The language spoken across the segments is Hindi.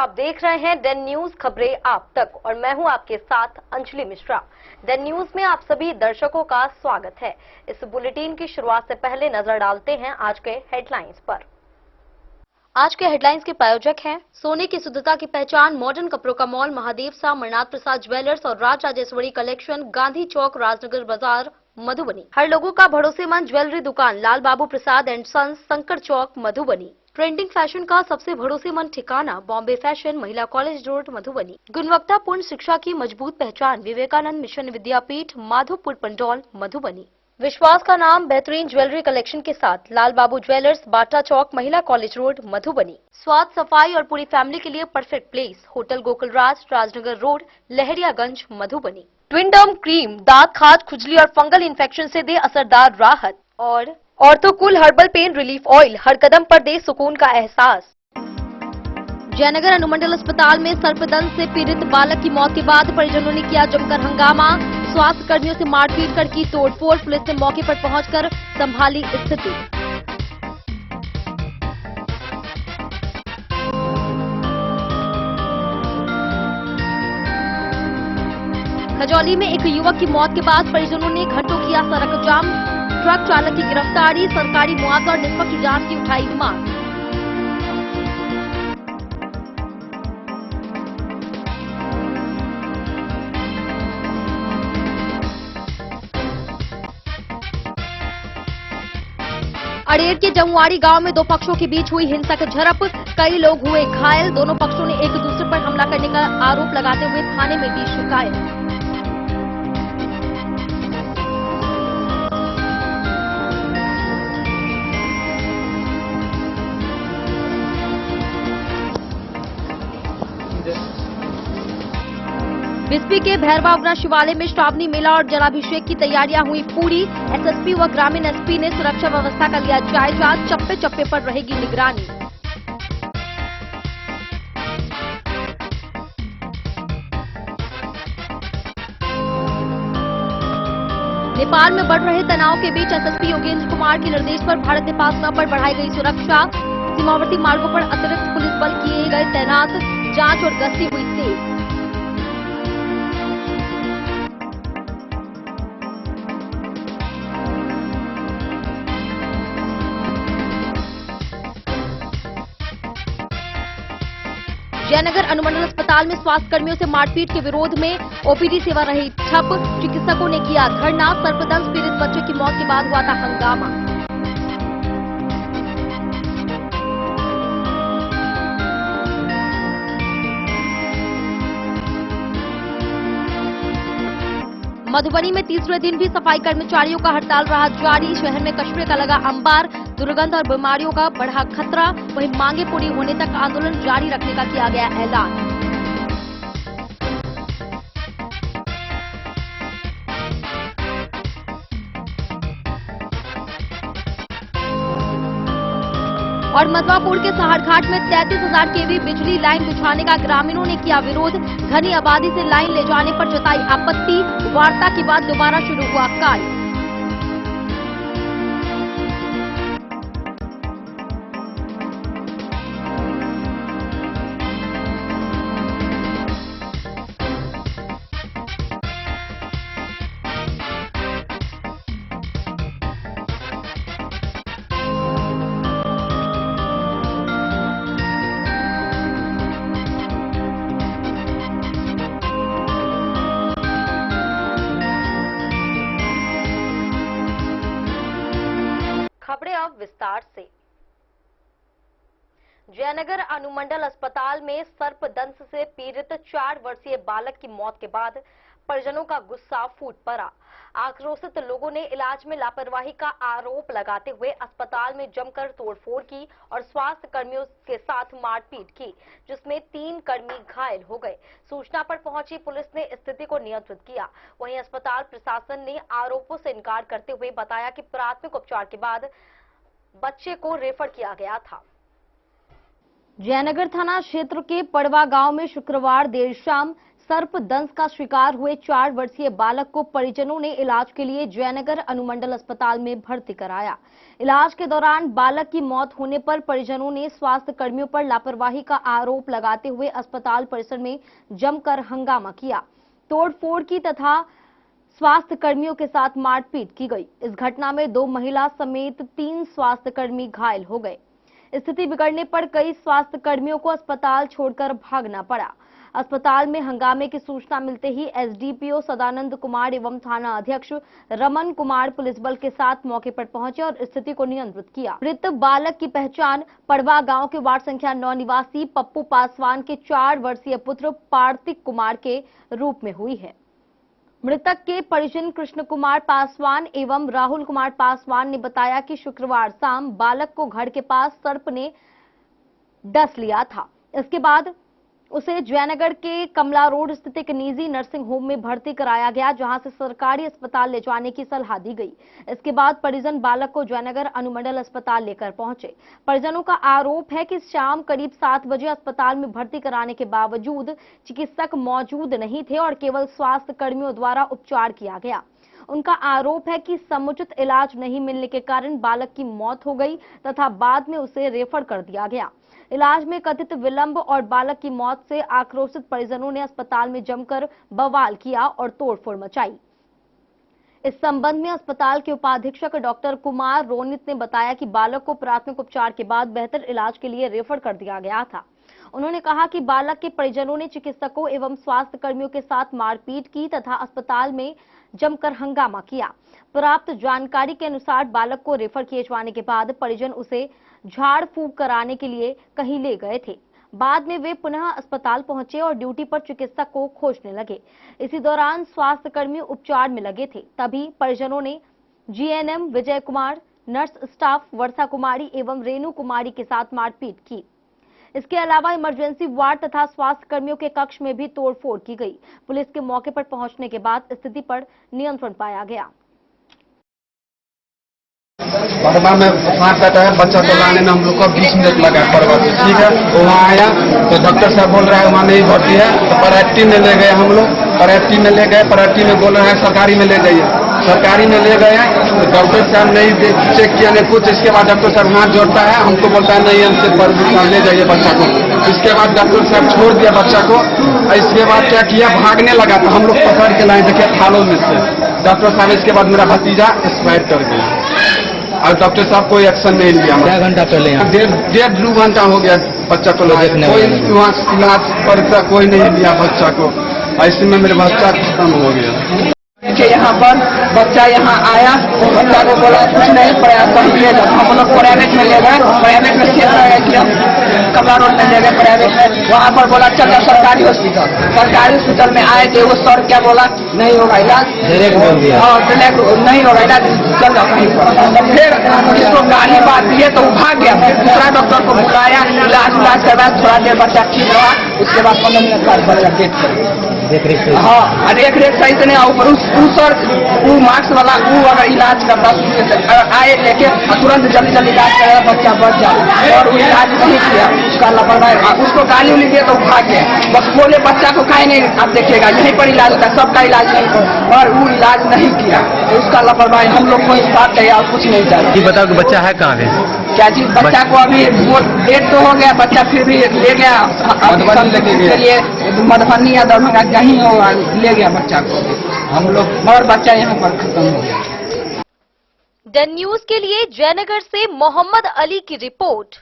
आप देख रहे हैं डेन न्यूज खबरें आप तक और मैं हूं आपके साथ अंजलि मिश्रा। डेन न्यूज में आप सभी दर्शकों का स्वागत है। इस बुलेटिन की शुरुआत से पहले नजर डालते हैं आज के हेडलाइंस पर। आज के हेडलाइंस के प्रायोजक हैं सोने की शुद्धता की पहचान मॉडर्न कपड़ों का मॉल महादेव सा अमरनाथ प्रसाद ज्वेलर्स और राज राजेश्वरी कलेक्शन, गांधी चौक, राजनगर बाजार, मधुबनी। हर लोगों का भरोसेमंद ज्वेलरी दुकान लाल बाबू प्रसाद एंड सन्स, संकर चौक, मधुबनी। ट्रेंडिंग फैशन का सबसे भरोसेमंद ठिकाना बॉम्बे फैशन, महिला कॉलेज रोड, मधुबनी। गुणवत्तापूर्ण शिक्षा की मजबूत पहचान विवेकानंद मिशन विद्यापीठ, माधोपुर पंडौल, मधुबनी। विश्वास का नाम बेहतरीन ज्वेलरी कलेक्शन के साथ लाल बाबू ज्वेलर्स, बाटा चौक, महिला कॉलेज रोड, मधुबनी। स्वाद, सफाई और पूरी फैमिली के लिए परफेक्ट प्लेस होटल गोकुल राज, Rajnagar road, Lahariaganj, Madhubani. Twin डर्म cream दांत, खाज, खुजली और फंगल इन्फेक्शन से दे असरदार राहत और ऑर्थोकूल हर्बल पेन रिलीफ ऑयल हर कदम पर दे सुकून का एहसास। जयनगर अनुमंडल अस्पताल में सर्पदंश से पीड़ित बालक की मौत के बाद परिजनों ने किया जमकर हंगामा। स्वास्थ्य कर्मियों से मारपीट कर की तोड़फोड़, पुलिस ने मौके पर पहुंचकर संभाली स्थिति। खजौली में एक युवक की मौत के बाद परिजनों ने घंटों किया सड़क जाम। ट्रक चालक की गिरफ्तारी, सरकारी मुआवजा और निष्पक्ष जांच की उठाई मांग। अडेर के जमुआड़ी गांव में दो पक्षों के बीच हुई हिंसक झड़प, कई लोग हुए घायल। दोनों पक्षों ने एक दूसरे पर हमला करने का आरोप लगाते हुए थाने में दी शिकायत। बिस्पी के भैरवागुना शिवालय में श्रावणी मेला और जलाभिषेक की तैयारियां हुई पूरी। एसएसपी व ग्रामीण एसपी ने सुरक्षा व्यवस्था का लिया जायजा, चप्पे चप्पे पर रहेगी निगरानी। नेपाल में बढ़ रहे तनाव के बीच एसएसपी योगेंद्र कुमार के निर्देश पर भारत नेपाल सीमा पर बढ़ाई गई सुरक्षा। सीमावर्ती मार्गों पर अतिरिक्त पुलिस बल किए गए तैनात, जांच और गश्ती हुई तेज। जयनगर अनुमंडल अस्पताल में स्वास्थ्य कर्मियों से मारपीट के विरोध में ओपीडी सेवा रही ठप। चिकित्सकों ने किया धरना। सर्पदंश पीड़ित बच्चे की मौत के बाद हुआ था हंगामा। मधुबनी में तीसरे दिन भी सफाई कर्मचारियों का हड़ताल रहा जारी। शहर में कचरे का लगा अंबार, दुर्गंध और बीमारियों का बढ़ा खतरा। वहीं मांगे पूरी होने तक आंदोलन जारी रखने का किया गया ऐलान। और मधवापुर के सहारघाट में 33,000 केवी बिजली लाइन बिछाने का ग्रामीणों ने किया विरोध। घनी आबादी से लाइन ले जाने पर जताई आपत्ति। वार्ता के बाद दोबारा शुरू हुआ कार्य। खबरें अब विस्तार से। जयनगर अनुमंडल अस्पताल में सर्पदंश से पीड़ित 4 वर्षीय बालक की मौत के बाद परिजनों का गुस्सा फूट पड़ा। आक्रोशित लोगों ने इलाज में लापरवाही का आरोप लगाते हुए अस्पताल में जमकर तोड़फोड़ की और स्वास्थ्य कर्मियों के साथ मारपीट की, जिसमें 3 कर्मी घायल हो गए। सूचना पर पहुंची पुलिस ने स्थिति को नियंत्रित किया। वहीं अस्पताल प्रशासन ने आरोपों से इनकार करते हुए बताया कि प्राथमिक उपचार के बाद बच्चे को रेफर किया गया था। जयनगर थाना क्षेत्र के पड़वा गांव में शुक्रवार देर शाम सर्प दंश का शिकार हुए 4 वर्षीय बालक को परिजनों ने इलाज के लिए जयनगर अनुमंडल अस्पताल में भर्ती कराया। इलाज के दौरान बालक की मौत होने पर परिजनों ने स्वास्थ्य कर्मियों पर लापरवाही का आरोप लगाते हुए अस्पताल परिसर में जमकर हंगामा किया। तोड़फोड़ की तथा स्वास्थ्य कर्मियों के साथ मारपीट की गई। इस घटना में 2 महिला समेत 3 स्वास्थ्य कर्मी घायल हो गए। स्थिति बिगड़ने पर कई स्वास्थ्य कर्मियों को अस्पताल छोड़कर भागना पड़ा। अस्पताल में हंगामे की सूचना मिलते ही एसडीपीओ सदानंद कुमार एवं थाना अध्यक्ष रमन कुमार पुलिस बल के साथ मौके पर पहुंचे और स्थिति को नियंत्रित किया। मृत बालक की पहचान पड़वा गांव के वार्ड संख्या 9 निवासी पप्पू पासवान के 4 वर्षीय पुत्र पार्थिक कुमार के रूप में हुई है। मृतक के परिजन कृष्ण कुमार पासवान एवं राहुल कुमार पासवान ने बताया कि शुक्रवार शाम बालक को घर के पास सर्प ने डस लिया था। इसके बाद उसे जयनगर के कमला रोड स्थित एक निजी नर्सिंग होम में भर्ती कराया गया, जहां से सरकारी अस्पताल ले जाने की सलाह दी गई। इसके बाद परिजन बालक को जयनगर अनुमंडल अस्पताल लेकर पहुंचे। परिजनों का आरोप है कि शाम करीब 7 बजे अस्पताल में भर्ती कराने के बावजूद चिकित्सक मौजूद नहीं थे और केवल स्वास्थ्य कर्मियों द्वारा उपचार किया गया। उनका आरोप है कि समुचित इलाज नहीं मिलने के कारण बालक की मौत हो गई तथा बाद में उसे रेफर कर दिया गया। इलाज में कथित विलंब और बालक की मौत से आक्रोशित परिजनों ने अस्पताल में जमकर बवाल किया और तोड़फोड़ मचाई। इस संबंध में अस्पताल के उपाधीक्षक डॉक्टर कुमार रोनित ने बताया कि बालक को प्राथमिक उपचार के बाद बेहतर इलाज के लिए रेफर कर दिया गया था। उन्होंने कहा कि बालक के परिजनों ने चिकित्सकों एवं स्वास्थ्य कर्मियों के साथ मारपीट की तथा अस्पताल में जमकर हंगामा किया। प्राप्त जानकारी के अनुसार बालक को रेफर किए जाने के बाद परिजन उसे झाड़ फूंक कराने के लिए कहीं ले गए थे। बाद में वे पुनः अस्पताल पहुंचे और ड्यूटी पर चिकित्सक को खोजने लगे। इसी दौरान स्वास्थ्य कर्मी उपचार में लगे थे। तभी परिजनों ने GNM Vijay Kumar, nurse staff वर्षा कुमारी एवं रेणु कुमारी के साथ मारपीट की। इसके अलावा इमरजेंसी वार्ड तथा स्वास्थ्य कर्मियों के कक्ष में भी तोड़फोड़ की गई। पुलिस के मौके पर पहुंचने के बाद स्थिति पर नियंत्रण पाया गया। पड़वा में सांप काटा है, बच्चा को लाने में हम लोग को 20 मिनट लगा पड़वा से। ठीक है, वहाँ आया तो डॉक्टर साहब बोल रहा है वहाँ नहीं भर्ती है, तो प्राइवेट में ले गए हम लोग। प्राइवेट में ले गए, प्राइवेट में बोल रहे हैं सरकारी में ले जाइए। सरकारी में ले गए तो डॉक्टर साहब नहीं चेक किया नहीं कुछ। इसके बाद डॉक्टर साहब हाथ जोड़ता है, हमको बोलता है नहीं हमसे ले जाइए बच्चा को। इसके बाद डॉक्टर साहब छोड़ दिया बच्चा को। इसके बाद क्या किया, भागने लगा तो हम लोग पकड़ के लाए, देखिए थालों में से। डॉक्टर साहब इसके बाद मेरा भतीजा एक्सपायर कर गया और डॉक्टर साहब कोई एक्शन नहीं लिया। क्या घंटा पहले? 1.5-2 घंटा हो गया बच्चा को लाए, कोई वहाँ इलाज पर कोई नहीं लिया बच्चा को। ऐसे में मेरे बच्चा खत्म हो गया। यहाँ पर बच्चा यहाँ आया, बच्चा को बोला कुछ नहीं प्रयास ले जाओ। हम लोग प्राइवेट में ले गए, प्राइवेट में कमला रोड में ले गए प्राइवेट में। वहाँ पर बोला चल सरकारी हॉस्पिटल। सरकारी हॉस्पिटल में आए थे, वो सर क्या बोला नहीं होगा इलाज, नहीं होगा इलाज, चल जाओ कहीं पर। फिर इसको गाली बात दिए तो वो भाग गया। फिर दूसरा डॉक्टर को बुलाया, इलाज करवाया, थोड़ा देर बच्चा ठीक रहा। उसके बाद 15 मिनट बाद बच्चा देख रेख। हाँ, देख रेख सही से नहीं। ऊपर सर वो मार्क्स वाला वो अगर इलाज करता आए लेके तुरंत जल्दी इलाज करेगा, बच्चा बच जाए। और वो इलाज नहीं किया, उसका लापरवाही, उसको गाली उली दिए तो भाग गया। बस बोले बच्चा को कहीं नहीं, आप देखिएगा यहीं पर इलाज होता है, सबका इलाज नहीं हो, और वो इलाज नहीं किया तो उसका लापरवाही। हम लोग को इस बात चाहिए और कुछ नहीं चाहिए। बताओ कि बच्चा है कहाँ है? क्या चीज? बच्चा को अभी डेट तो हो गया, बच्चा फिर भी ले गया मधुबनी या दरभंगा कहीं हो, ले गया बच्चा को हम लोग, मगर बच्चा यहाँ पर खत्म हो गया। डन न्यूज के लिए जयनगर से मोहम्मद अली की रिपोर्ट।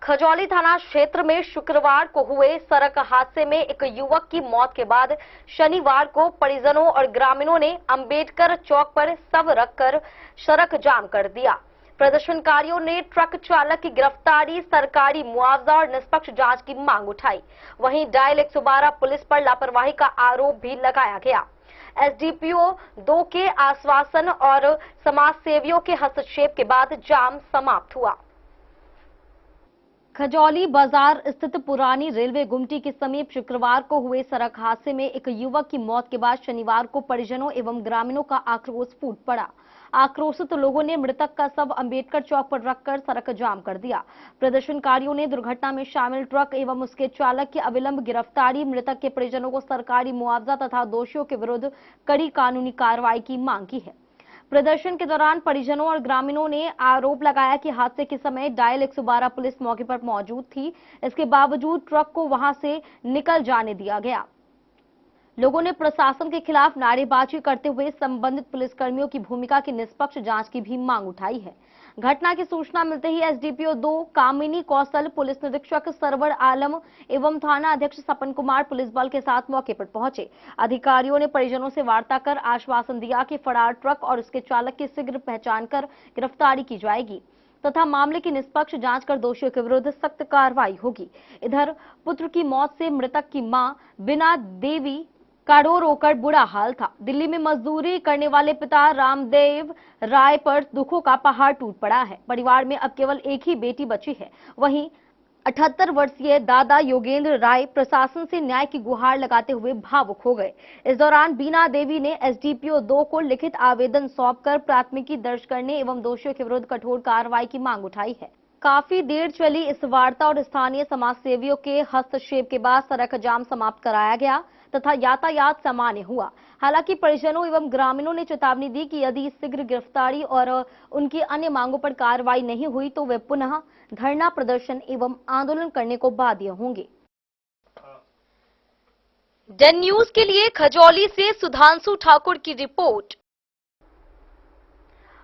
खजौली थाना क्षेत्र में शुक्रवार को हुए सड़क हादसे में एक युवक की मौत के बाद शनिवार को परिजनों और ग्रामीणों ने अंबेडकर चौक पर शव रखकर सड़क जाम कर दिया। प्रदर्शनकारियों ने ट्रक चालक की गिरफ्तारी, सरकारी मुआवजा और निष्पक्ष जांच की मांग उठाई। वहीं डायल 112 पुलिस पर लापरवाही का आरोप भी लगाया गया। एसडीपीओ 2 के आश्वासन और समाज सेवियों के हस्तक्षेप के बाद जाम समाप्त हुआ। खजौली बाजार स्थित पुरानी रेलवे गुमटी के समीप शुक्रवार को हुए सड़क हादसे में एक युवक की मौत के बाद शनिवार को परिजनों एवं ग्रामीणों का आक्रोश फूट पड़ा। आक्रोशित लोगों ने मृतक का शव अंबेडकर चौक पर रखकर सड़क जाम कर दिया। प्रदर्शनकारियों ने दुर्घटना में शामिल ट्रक एवं उसके चालक की अविलंब गिरफ्तारी, मृतक के परिजनों को सरकारी मुआवजा तथा दोषियों के विरुद्ध कड़ी कानूनी कार्रवाई की मांग की है। प्रदर्शन के दौरान परिजनों और ग्रामीणों ने आरोप लगाया कि हादसे के समय डायल 112 पुलिस मौके पर मौजूद थी। इसके बावजूद ट्रक को वहां से निकल जाने दिया गया। लोगों ने प्रशासन के खिलाफ नारेबाजी करते हुए संबंधित पुलिसकर्मियों की भूमिका की निष्पक्ष जांच की भी मांग उठाई है। घटना की सूचना मिलते ही एसडीपीओ 2 कामिनी कौशल, पुलिस निरीक्षक सरवर आलम एवं थाना अध्यक्ष सपन कुमार पुलिस बल के साथ मौके पर पहुंचे। अधिकारियों ने परिजनों से वार्ता कर आश्वासन दिया कि फरार ट्रक और उसके चालक की शीघ्र पहचान कर गिरफ्तारी की जाएगी तथा मामले की निष्पक्ष जांच कर दोषियों के विरुद्ध सख्त कार्रवाई होगी। इधर पुत्र की मौत से मृतक की मां बिना देवी का रो रोकर बुरा हाल था। दिल्ली में मजदूरी करने वाले पिता रामदेव राय पर दुखों का पहाड़ टूट पड़ा है। परिवार में अब केवल एक ही बेटी बची है। वहीं 78 वर्षीय दादा योगेंद्र राय प्रशासन से न्याय की गुहार लगाते हुए भावुक हो गए। इस दौरान बीना देवी ने एसडीपीओ 2 को लिखित आवेदन सौंपकर प्राथमिकी दर्ज करने एवं दोषियों के विरुद्ध कठोर कार्रवाई की मांग उठाई है। काफी देर चली इस वार्ता और स्थानीय समाज सेवियों के हस्तक्षेप के बाद सड़क जाम समाप्त कराया गया तथा यातायात सामान्य हुआ। हालांकि परिजनों एवं ग्रामीणों ने चेतावनी दी कि यदि शीघ्र गिरफ्तारी और उनकी अन्य मांगों पर कार्रवाई नहीं हुई तो वे पुनः धरना प्रदर्शन एवं आंदोलन करने को बाध्य होंगे। डेन न्यूज के लिए खजौली से सुधांशु ठाकुर की रिपोर्ट।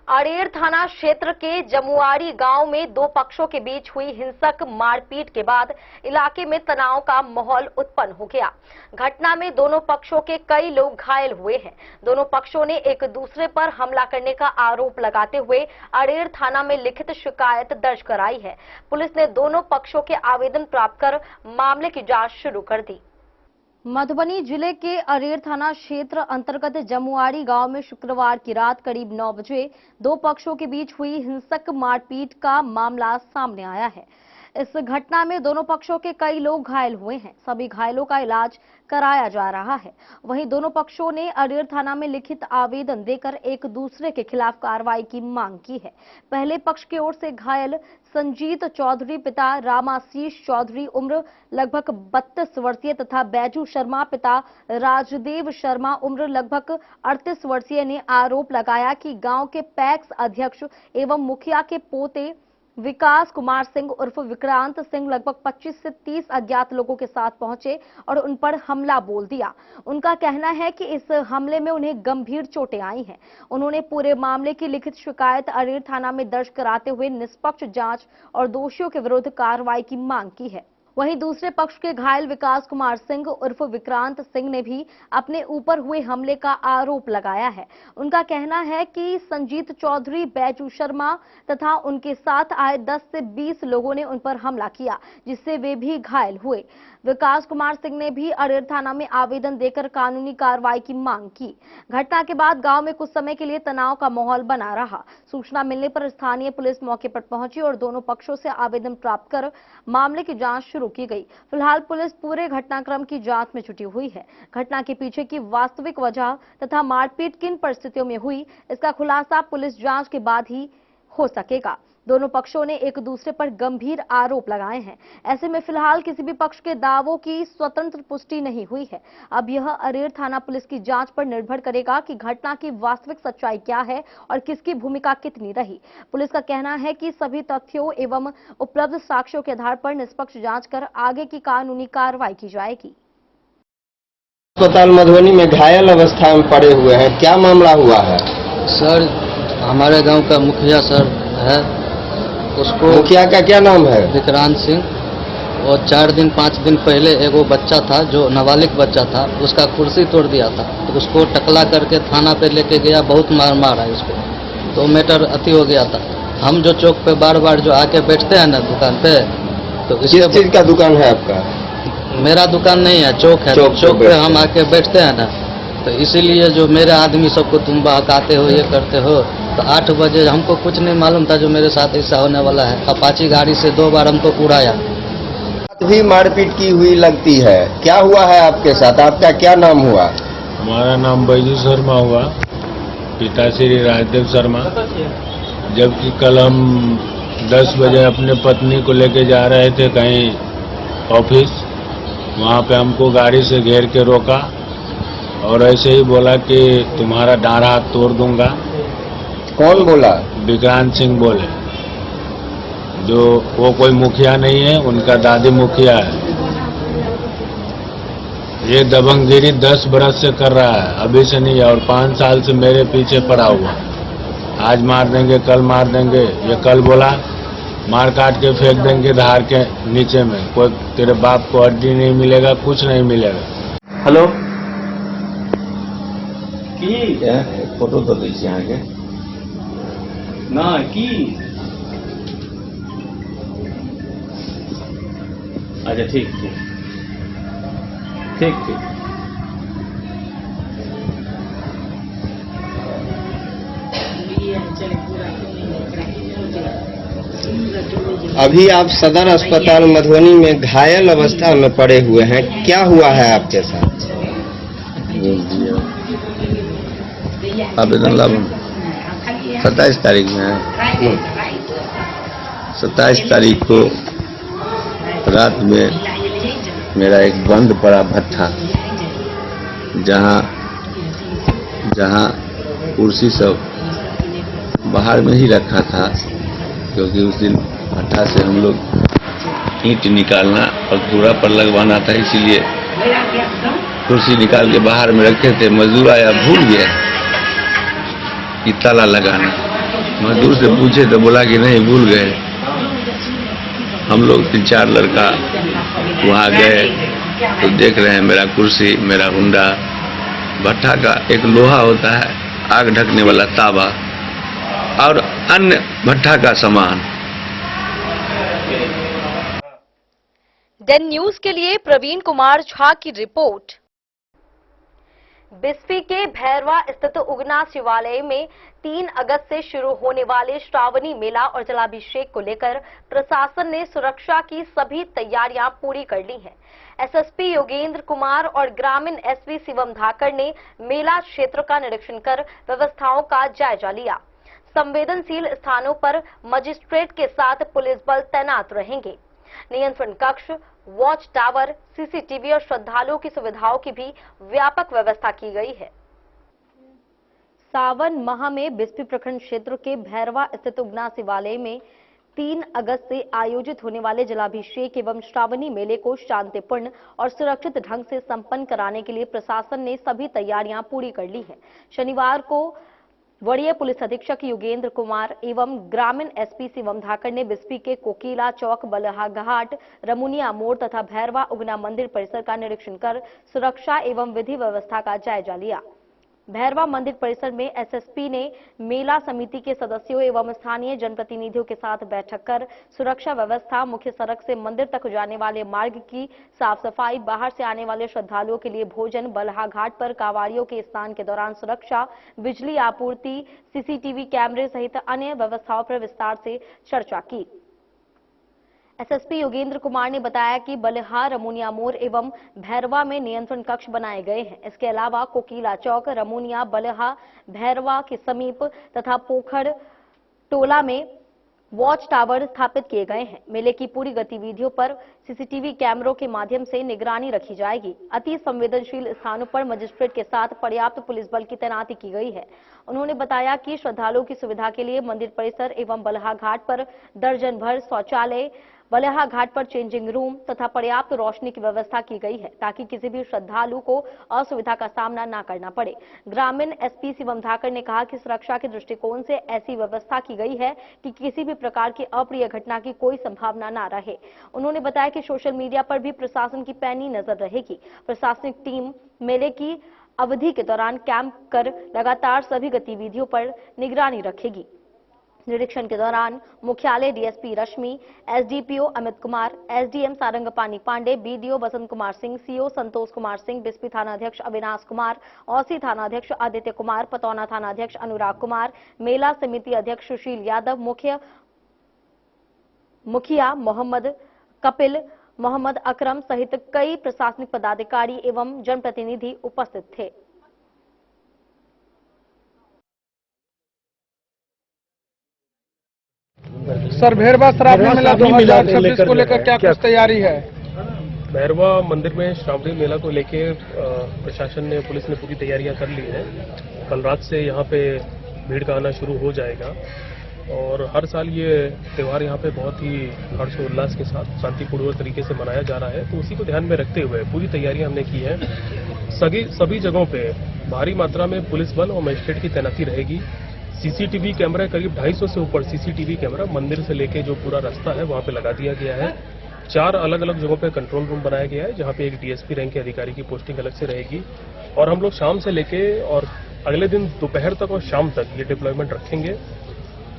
अरेर थाना क्षेत्र के जमुआरी गांव में दो पक्षों के बीच हुई हिंसक मारपीट के बाद इलाके में तनाव का माहौल उत्पन्न हो गया। घटना में दोनों पक्षों के कई लोग घायल हुए हैं। दोनों पक्षों ने एक दूसरे पर हमला करने का आरोप लगाते हुए अरेर थाना में लिखित शिकायत दर्ज कराई है। पुलिस ने दोनों पक्षों के आवेदन प्राप्त कर मामले की जांच शुरू कर दी। मधुबनी जिले के अरेर थाना क्षेत्र अंतर्गत जमुआरी गांव में शुक्रवार की रात करीब 9 बजे दो पक्षों के बीच हुई हिंसक मारपीट का मामला सामने आया है। इस घटना में दोनों पक्षों के कई लोग घायल हुए हैं। सभी घायलों का इलाज कराया जा रहा है। वहीं दोनों पक्षों ने अरेर थाना में लिखित आवेदन देकर एक दूसरे के खिलाफ कार्रवाई की मांग की है। पहले पक्ष की ओर से घायल संजीत चौधरी पिता रामाशीष चौधरी उम्र लगभग 32 वर्षीय तथा बैजू शर्मा पिता राजदेव शर्मा उम्र लगभग 38 वर्षीय ने आरोप लगाया कि गांव के पैक्स अध्यक्ष एवं मुखिया के पोते विकास कुमार सिंह उर्फ विक्रांत सिंह लगभग 25 से 30 अज्ञात लोगों के साथ पहुंचे और उन पर हमला बोल दिया। उनका कहना है कि इस हमले में उन्हें गंभीर चोटें आई हैं। उन्होंने पूरे मामले की लिखित शिकायत अरेर थाना में दर्ज कराते हुए निष्पक्ष जांच और दोषियों के विरुद्ध कार्रवाई की मांग की है। वहीं दूसरे पक्ष के घायल विकास कुमार सिंह उर्फ विक्रांत सिंह ने भी अपने ऊपर हुए हमले का आरोप लगाया है। उनका कहना है कि संजीत चौधरी, बैजू शर्मा तथा उनके साथ आए 10 से 20 लोगों ने उन पर हमला किया, जिससे वे भी घायल हुए। विकास कुमार सिंह ने भी अरेर थाना में आवेदन देकर कानूनी कार्रवाई की मांग की। घटना के बाद गांव में कुछ समय के लिए तनाव का माहौल बना रहा। सूचना मिलने पर स्थानीय पुलिस मौके पर पहुंची और दोनों पक्षों से आवेदन प्राप्त कर मामले की जांच शुरू की गई। फिलहाल पुलिस पूरे घटनाक्रम की जांच में जुटी हुई है। घटना के पीछे की वास्तविक वजह तथा मारपीट किन परिस्थितियों में हुई, इसका खुलासा पुलिस जांच के बाद ही हो सकेगा। दोनों पक्षों ने एक दूसरे पर गंभीर आरोप लगाए हैं। ऐसे में फिलहाल किसी भी पक्ष के दावों की स्वतंत्र पुष्टि नहीं हुई है। अब यह अरेर थाना पुलिस की जांच पर निर्भर करेगा कि घटना की वास्तविक सच्चाई क्या है और किसकी भूमिका कितनी रही। पुलिस का कहना है कि सभी तथ्यों एवं उपलब्ध साक्ष्यों के आधार पर निष्पक्ष जांच कर आगे की कानूनी कार्रवाई की जाएगी। अस्पताल मधुबनी में घायल अवस्था में पड़े हुए हैं, क्या मामला हुआ है? सर, हमारे गांव का मुखिया सर है, उसको मुखिया का क्या नाम है? विक्रांत सिंह। और 4 दिन 5 दिन पहले एगो बच्चा था जो नाबालिग बच्चा था, उसका कुर्सी तोड़ दिया था, तो उसको टकला करके थाना पे लेके गया, बहुत मार मारा है उसको, तो मैटर अति हो गया था। हम जो चौक पे बार बार जो आके बैठते हैं ना दुकान पे, तो किस चीज का दुकान है आपका? मेरा दुकान नहीं है, चौक है, चौक पे हम आके बैठते हैं ना, तो इसीलिए जो मेरे आदमी सबको तुम बहकाते हो, ये करते हो, तो 8 बजे हमको कुछ नहीं मालूम था जो मेरे साथ ऐसा होने वाला है। अपाची गाड़ी से 2 बार हमको उड़ाया। भी मारपीट की हुई लगती है, क्या हुआ है आपके साथ? आपका क्या नाम हुआ? हमारा नाम बैजू शर्मा हुआ, पिता श्री राजदेव शर्मा। जबकि कल हम 10 बजे अपने पत्नी को लेके जा रहे थे कहीं ऑफिस, वहाँ पे हमको गाड़ी से घेर के रोका और ऐसे ही बोला कि तुम्हारा डाढ़ हाथ तोड़ दूंगा। कौन बोला? विक्रांत सिंह बोले, जो वो कोई मुखिया नहीं है, उनका दादी मुखिया है। ये दबंगगिरी 10 बरस से कर रहा है, अभी से नहीं है, और 5 साल से मेरे पीछे पड़ा हुआ। आज मार देंगे, कल मार देंगे। ये कल बोला मार काट के फेंक देंगे धार के नीचे में, कोई तेरे बाप को हड्डी नहीं मिलेगा, कुछ नहीं मिलेगा। हेलो क्या फोटो तो दीजिए आगे ना की अच्छा ठीक ठीक ठीक ठीक। अभी आप सदर अस्पताल मधुबनी में घायल अवस्था में पड़े हुए हैं, क्या हुआ है आपके साथ? आवेदन लाभ 27 तारीख में है। 27 तारीख को रात में मेरा एक बंद पड़ा भट्ठा, जहाँ कुर्सी सब बाहर में ही रखा था, क्योंकि उस दिन भट्ठा से हम लोग ईंट निकालना और कूड़ा पर लगवाना था, इसीलिए कुर्सी निकाल के बाहर में रखे थे। मजदूर आया, भूल गया कि ताला लगाना। मजदूर से पूछे तो बोला कि नहीं, भूल गए। हम लोग 3-4 लड़का वहाँ गए तो देख रहे हैं मेरा कुर्सी, मेरा हुंडा, भट्ठा का एक लोहा होता है आग ढकने वाला तावा और अन्य भट्ठा का सामान। डेन न्यूज के लिए प्रवीण कुमार झा की रिपोर्ट। बिस्फी के भैरवा स्थित उगना शिवालय में 3 अगस्त से शुरू होने वाले श्रावणी मेला और जलाभिषेक को लेकर प्रशासन ने सुरक्षा की सभी तैयारियां पूरी कर ली हैं। एसएसपी योगेंद्र कुमार और ग्रामीण एसपी शिवम धाकर ने मेला क्षेत्र का निरीक्षण कर व्यवस्थाओं का जायजा लिया। संवेदनशील स्थानों पर मजिस्ट्रेट के साथ पुलिस बल तैनात रहेंगे। नियंत्रण कक्ष, वॉच टावर, सीसीटीवी और श्रद्धालुओं की सुविधाओं की भी व्यापक व्यवस्था की गई है। सावन माह में बिस्फी प्रखंड क्षेत्र के भैरवा स्थित उगना शिवालय में 3 अगस्त से आयोजित होने वाले जलाभिषेक एवं श्रावणी मेले को शांतिपूर्ण और सुरक्षित ढंग से संपन्न कराने के लिए प्रशासन ने सभी तैयारियां पूरी कर ली हैं। शनिवार को वरीय पुलिस अधीक्षक योगेंद्र कुमार एवं ग्रामीण एसपी शिवम धाकर ने बिस्फी के कोकीला चौक, बलहा घाट, रमुनिया मोड़ तथा भैरवा उगना मंदिर परिसर का निरीक्षण कर सुरक्षा एवं विधि व्यवस्था का जायजा लिया। भैरवा मंदिर परिसर में एसएसपी ने मेला समिति के सदस्यों एवं स्थानीय जनप्रतिनिधियों के साथ बैठक कर सुरक्षा व्यवस्था, मुख्य सड़क से मंदिर तक जाने वाले मार्ग की साफ सफाई, बाहर से आने वाले श्रद्धालुओं के लिए भोजन, बलहा घाट पर कांवड़ियों के स्नान के दौरान सुरक्षा, बिजली आपूर्ति, सीसीटीवी कैमरे सहित अन्य व्यवस्थाओं पर विस्तार से चर्चा की। एसएसपी योगेंद्र कुमार ने बताया कि बलहा, रमुनिया मोड़ एवं भैरवा में नियंत्रण कक्ष बनाए गए हैं। इसके अलावा कोकीला चौक, रमुनिया, बलहा, भैरवा के समीप तथा पोखर टोला में वॉच टावर स्थापित किए गए हैं। मेले की पूरी गतिविधियों पर सीसीटीवी कैमरों के माध्यम से निगरानी रखी जाएगी। अति संवेदनशील स्थानों पर मजिस्ट्रेट के साथ पर्याप्त पुलिस बल की तैनाती की गई है। उन्होंने बताया कि श्रद्धालुओं की सुविधा के लिए मंदिर परिसर एवं बलहा घाट पर दर्जन भर शौचालय, बलहा घाट पर चेंजिंग रूम तथा पर्याप्त रोशनी की व्यवस्था की गई है, ताकि किसी भी श्रद्धालु को असुविधा का सामना न करना पड़े। ग्रामीण एसपी शिवम धाकर ने कहा कि सुरक्षा के दृष्टिकोण से ऐसी व्यवस्था की गई है कि किसी भी प्रकार की अप्रिय घटना की कोई संभावना न रहे। उन्होंने बताया कि सोशल मीडिया पर भी प्रशासन की पैनी नजर रहेगी। प्रशासनिक टीम मेले की अवधि के दौरान कैंप कर लगातार सभी गतिविधियों पर निगरानी रखेगी। निरीक्षण के दौरान मुख्यालय DSP Rashmi, SDPO Amit Kumar, SDM Sarangpani Pandey, BDO Basant Kumar Singh, CO Santosh Kumar Singh, Bispi थाना अध्यक्ष अविनाश कुमार, औसी थाना अध्यक्ष आदित्य कुमार, पतौना थाना अध्यक्ष अनुराग कुमार, मेला समिति अध्यक्ष सुशील यादव, मुखिया मोहम्मद कपिल, मोहम्मद अकरम सहित कई प्रशासनिक पदाधिकारी एवं जनप्रतिनिधि उपस्थित थे। सर भेरवा श्रावणी मेला 2026 को लेकर क्या कुछ तैयारी है? भैरवा मंदिर में श्रावणी मेला को लेके प्रशासन ने, पुलिस ने पूरी तैयारियां कर ली है। कल रात से यहाँ पे भीड़ का आना शुरू हो जाएगा और हर साल ये त्यौहार यहाँ पे बहुत ही हर्षोल्लास के साथ शांतिपूर्वक तरीके से मनाया जा रहा है। तो उसी को ध्यान में रखते हुए पूरी तैयारियां हमने की है। सभी जगहों पे भारी मात्रा में पुलिस बल और मजिस्ट्रेट की तैनाती रहेगी। सीसीटीवी कैमरा, करीब 250 से ऊपर सीसीटीवी कैमरा मंदिर से लेके जो पूरा रास्ता है वहाँ पे लगा दिया गया है। 4 अलग अलग जगहों पे कंट्रोल रूम बनाया गया है, जहाँ पे एक डीएसपी रैंक के अधिकारी की पोस्टिंग अलग से रहेगी। और हम लोग शाम से लेके और अगले दिन दोपहर तक और शाम तक ये डिप्लॉयमेंट रखेंगे।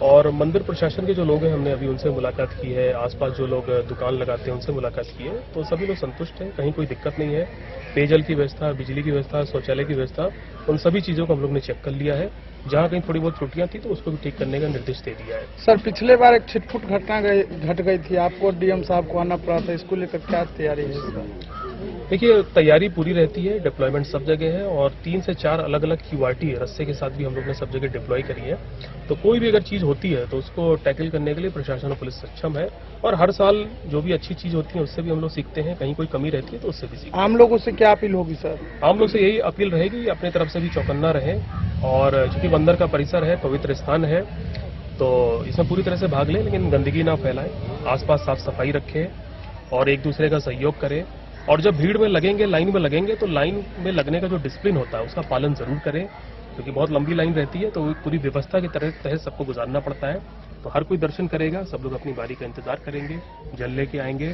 और मंदिर प्रशासन के जो लोग हैं, हमने अभी उनसे मुलाकात की है, आसपास जो लोग दुकान लगाते हैं उनसे मुलाकात की है, तो सभी लोग संतुष्ट हैं, कहीं कोई दिक्कत नहीं है। पेयजल की व्यवस्था, बिजली की व्यवस्था, शौचालय की व्यवस्था, उन सभी चीज़ों को हम लोग ने चेक कर लिया है। जहाँ कहीं थोड़ी बहुत त्रुटियां थी तो उसको भी ठीक करने का निर्देश दे दिया है। सर पिछले बार एक छिटपुट घटना घट गई थी, आपको डीएम साहब को आना पड़ा था, इसको लेकर क्या तैयारी है इसका? देखिए, तैयारी पूरी रहती है, डिप्लॉयमेंट सब जगह है और 3 से 4 अलग अलग क्यूआरटी रस्से के साथ भी हम लोग ने सब जगह डिप्लॉय करी है। तो कोई भी अगर चीज होती है तो उसको टैकल करने के लिए प्रशासन और पुलिस सक्षम है। और हर साल जो भी अच्छी चीज होती है उससे भी हम लोग सीखते हैं, कहीं कोई कमी रहती है तो उससे भी सीखते हैं। आम लोगों से क्या अपील होगी सर? आम लोग से यही अपील रहेगी, अपने तरफ से भी चौकन्ना रहे और चूंकि मंदिर का परिसर है, पवित्र स्थान है, तो इसमें पूरी तरह से भाग लें, लेकिन गंदगी ना फैलाएं, आसपास साफ सफाई रखें और एक दूसरे का सहयोग करें। और जब भीड़ में लगेंगे, लाइन में लगेंगे, तो लाइन में लगने का जो डिसिप्लिन होता है उसका पालन जरूर करें, क्योंकि बहुत लंबी लाइन रहती है तो पूरी व्यवस्था के तहत सबको गुजारना पड़ता है। तो हर कोई दर्शन करेगा, सब लोग अपनी बारी का इंतजार करेंगे, जल लेके आएंगे,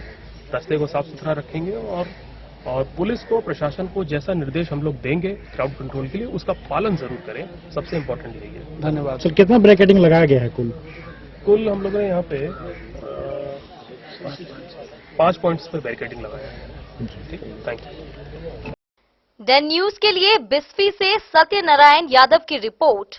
रास्ते को साफ सुथरा रखेंगे और पुलिस को, प्रशासन को जैसा निर्देश हम लोग देंगे क्राउड कंट्रोल के लिए उसका पालन जरूर करें, सबसे इम्पोर्टेंट यही है। धन्यवाद सर। कितना ब्रैकेटिंग लगाया गया है कुल हम लोगों ने यहाँ पे 5 पॉइंट्स पर बैरिकेडिंग लगाया है। ठीक है, थैंक यू। दैन न्यूज के लिए बिस्फी से सत्यनारायण यादव की रिपोर्ट।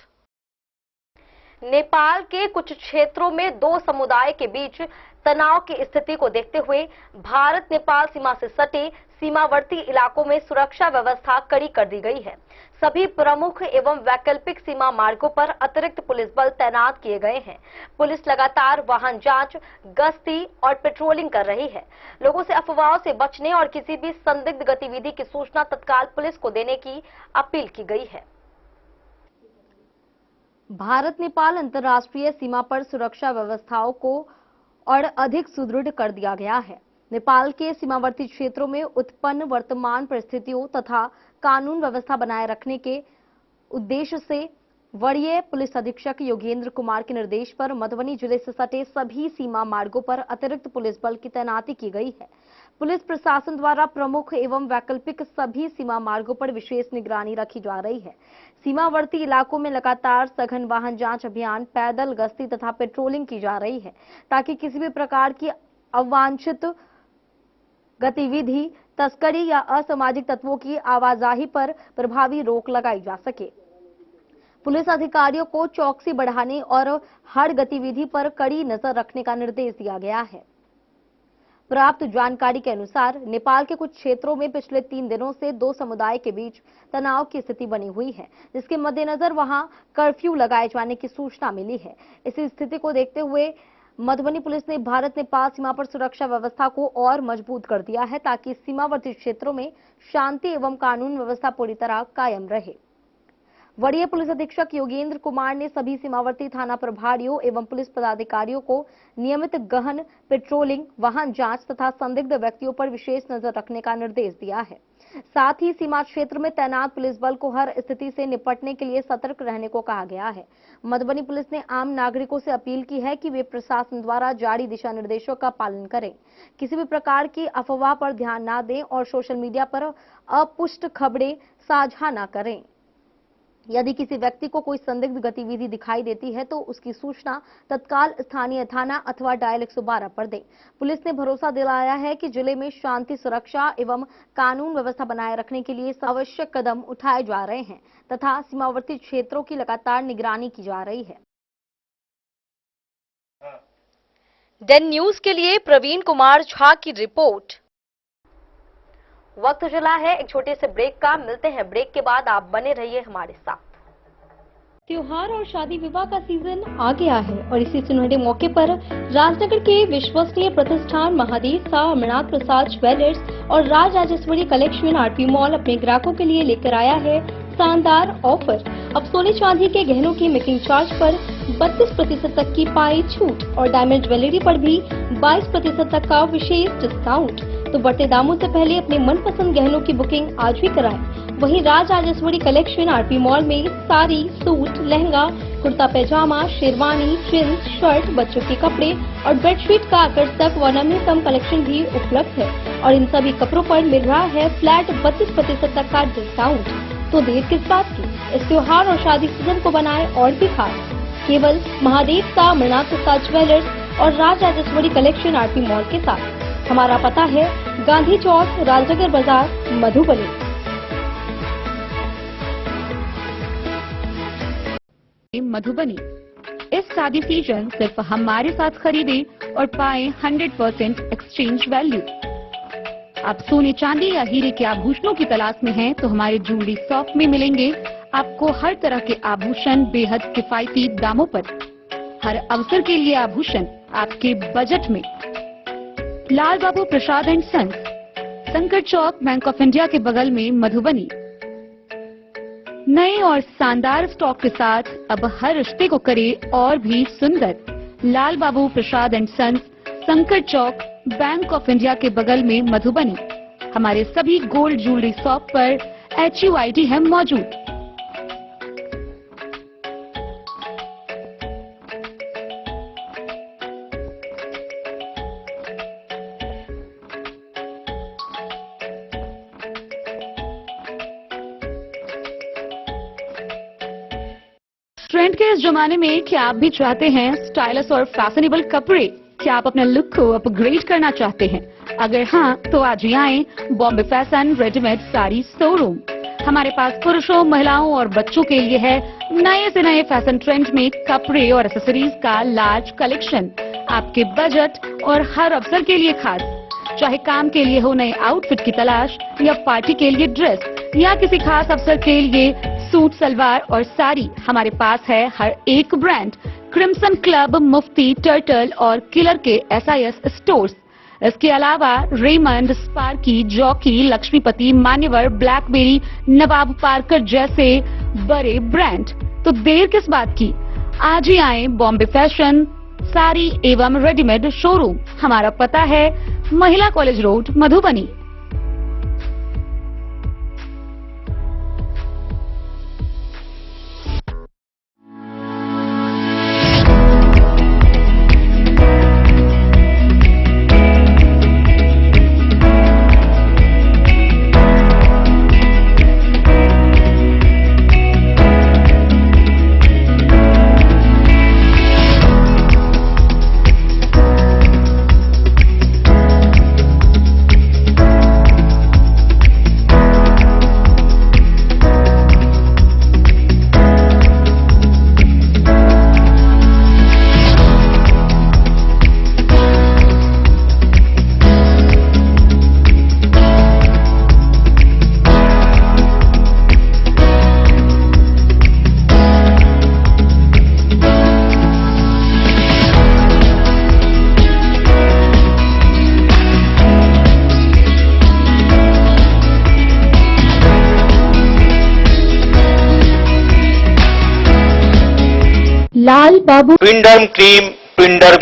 नेपाल के कुछ क्षेत्रों में 2 समुदाय के बीच तनाव की स्थिति को देखते हुए भारत नेपाल सीमा से सटे सीमावर्ती इलाकों में सुरक्षा व्यवस्था कड़ी कर दी गई है। सभी प्रमुख एवं वैकल्पिक सीमा मार्गों पर अतिरिक्त पुलिस बल तैनात किए गए हैं। पुलिस लगातार वाहन जांच, गश्ती और पेट्रोलिंग कर रही है। लोगों से अफवाहों से बचने और किसी भी संदिग्ध गतिविधि की सूचना तत्काल पुलिस को देने की अपील की गई है। भारत नेपाल अंतर्राष्ट्रीय सीमा पर सुरक्षा व्यवस्थाओं को और अधिक सुदृढ़ कर दिया गया है। नेपाल के सीमावर्ती क्षेत्रों में उत्पन्न वर्तमान परिस्थितियों तथा कानून व्यवस्था बनाए रखने के उद्देश्य से वरीय पुलिस अधीक्षक योगेंद्र कुमार के निर्देश पर मधुबनी जिले से सटे सभी सीमा मार्गों पर अतिरिक्त पुलिस बल की तैनाती की गई है। पुलिस प्रशासन द्वारा प्रमुख एवं वैकल्पिक सभी सीमा मार्गों पर विशेष निगरानी रखी जा रही है। सीमावर्ती इलाकों में लगातार सघन वाहन जांच अभियान, पैदल गश्ती तथा पेट्रोलिंग की जा रही है, ताकि किसी भी प्रकार की अवांछित गतिविधि, तस्करी या असामाजिक तत्वों की आवाजाही पर प्रभावी रोक लगाई जा सके। पुलिस अधिकारियों को चौकसी बढ़ाने और हर गतिविधि पर कड़ी नजर रखने का निर्देश दिया गया है। प्राप्त जानकारी के अनुसार नेपाल के कुछ क्षेत्रों में पिछले 3 दिनों से 2 समुदाय के बीच तनाव की स्थिति बनी हुई है, जिसके मद्देनजर वहां कर्फ्यू लगाए जाने की सूचना मिली है। इसी स्थिति को देखते हुए मधुबनी पुलिस ने भारत नेपाल सीमा पर सुरक्षा व्यवस्था को और मजबूत कर दिया है, ताकि सीमावर्ती क्षेत्रों में शांति एवं कानून व्यवस्था पूरी तरह कायम रहे। वरीय पुलिस अधीक्षक योगेंद्र कुमार ने सभी सीमावर्ती थाना प्रभारियों एवं पुलिस पदाधिकारियों को नियमित गहन पेट्रोलिंग, वाहन जांच तथा संदिग्ध व्यक्तियों पर विशेष नजर रखने का निर्देश दिया है। साथ ही सीमा क्षेत्र में तैनात पुलिस बल को हर स्थिति से निपटने के लिए सतर्क रहने को कहा गया है। मधुबनी पुलिस ने आम नागरिकों से अपील की है कि वे प्रशासन द्वारा जारी दिशा निर्देशों का पालन करें, किसी भी प्रकार की अफवाह पर ध्यान न दें और सोशल मीडिया पर अपुष्ट खबरें साझा न करें। यदि किसी व्यक्ति को कोई संदिग्ध गतिविधि दिखाई देती है तो उसकी सूचना तत्काल स्थानीय थाना अथवा डायल 112 पर दें। पुलिस ने भरोसा दिलाया है कि जिले में शांति, सुरक्षा एवं कानून व्यवस्था बनाए रखने के लिए आवश्यक कदम उठाए जा रहे हैं तथा सीमावर्ती क्षेत्रों की लगातार निगरानी की जा रही है। डेन न्यूज के लिए प्रवीण कुमार झा की रिपोर्ट। वक्त चला है एक छोटे से ब्रेक का। मिलते हैं ब्रेक के बाद, आप बने रहिए हमारे साथ। त्योहार और शादी विवाह का सीजन आ गया है और इसी सुनहरे मौके पर राजनगर के विश्वसनीय प्रतिष्ठान महादेव शाह अमरनाथ प्रसाद ज्वेलर्स और Raj Rajeshwari collection RP mall अपने ग्राहकों के लिए लेकर आया है शानदार ऑफर। अब सोने चांदी के गहनों की मेकिंग चार्ज पर 32% तक की पाई छूट और डायमंड ज्वेलरी पर भी 22% तक का विशेष डिस्काउंट। तो बढ़ते दामों से पहले अपने मनपसंद गहनों की बुकिंग आज भी कराएं। वहीं Raj Rajeshwari collection RP mall में साड़ी, सूट, लहंगा, कुर्ता पैजामा, शेरवानी, जींस, शर्ट, बच्चों के कपड़े और बेडशीट का आकर्षक व नवीनतम कलेक्शन भी उपलब्ध है और इन सभी कपड़ों पर मिल रहा है फ्लैट 32% तक का डिस्काउंट। तो देर किस बात की, इस त्योहार और शादी सीजन को बनाए और भी खास। केवल महादेव शाह अमरनाथ प्रसाद ज्वेलर्स और Raj Rajeshwari collection RP mall के साथ। हमारा पता है गांधी चौक, राजनगर बाजार, मधुबनी। मधुबनी इस शादी सीजन सिर्फ हमारे साथ खरीदे और पाए 100% एक्सचेंज वैल्यू। आप सोने चांदी या हीरे के आभूषणों की तलाश में हैं तो हमारे ज्वेलरी शॉप में मिलेंगे आपको हर तरह के आभूषण बेहद किफायती दामों पर। हर अवसर के लिए आभूषण आपके बजट में। लाल बाबू प्रसाद एंड सन्स, संकट चौक, बैंक ऑफ इंडिया के बगल में, मधुबनी। नए और शानदार स्टॉक के साथ अब हर रिश्ते को करे और भी सुंदर। लाल बाबू प्रसाद एंड सन्स, संकट चौक, बैंक ऑफ इंडिया के बगल में, मधुबनी। हमारे सभी गोल्ड ज्वेलरी शॉप पर HUID है मौजूद। ट्रेंड के इस जमाने में क्या आप भी चाहते हैं स्टाइलिश और फैशनेबल कपड़े? क्या आप अपने लुक को अपग्रेड करना चाहते हैं? अगर हाँ, तो आज ही आएं Bombay fashion readymade sari showroom. हमारे पास पुरुषों, महिलाओं और बच्चों के लिए है नए से नए फैशन ट्रेंड में कपड़े और एक्सेसरीज का लार्ज कलेक्शन। आपके बजट और हर अवसर के लिए खास। चाहे काम के लिए हो नए आउटफिट की तलाश या पार्टी के लिए ड्रेस या किसी खास अवसर के लिए सूट, सलवार और साड़ी, हमारे पास है हर एक ब्रांड। क्रिम्सन क्लब, मुफ्ती, टर्टल और किलर के SIS स्टोर्स। इसके अलावा रेमंड, स्पार्की, जॉकी, लक्ष्मीपति, मान्यवर, ब्लैकबेरी, नवाब पार्कर जैसे बड़े ब्रांड। तो देर किस बात की, आज ही आए बॉम्बे फैशन साड़ी एवं रेडीमेड शोरूम। हमारा पता है महिला कॉलेज रोड, मधुबनी। लाल बाबू ट्विंडर्म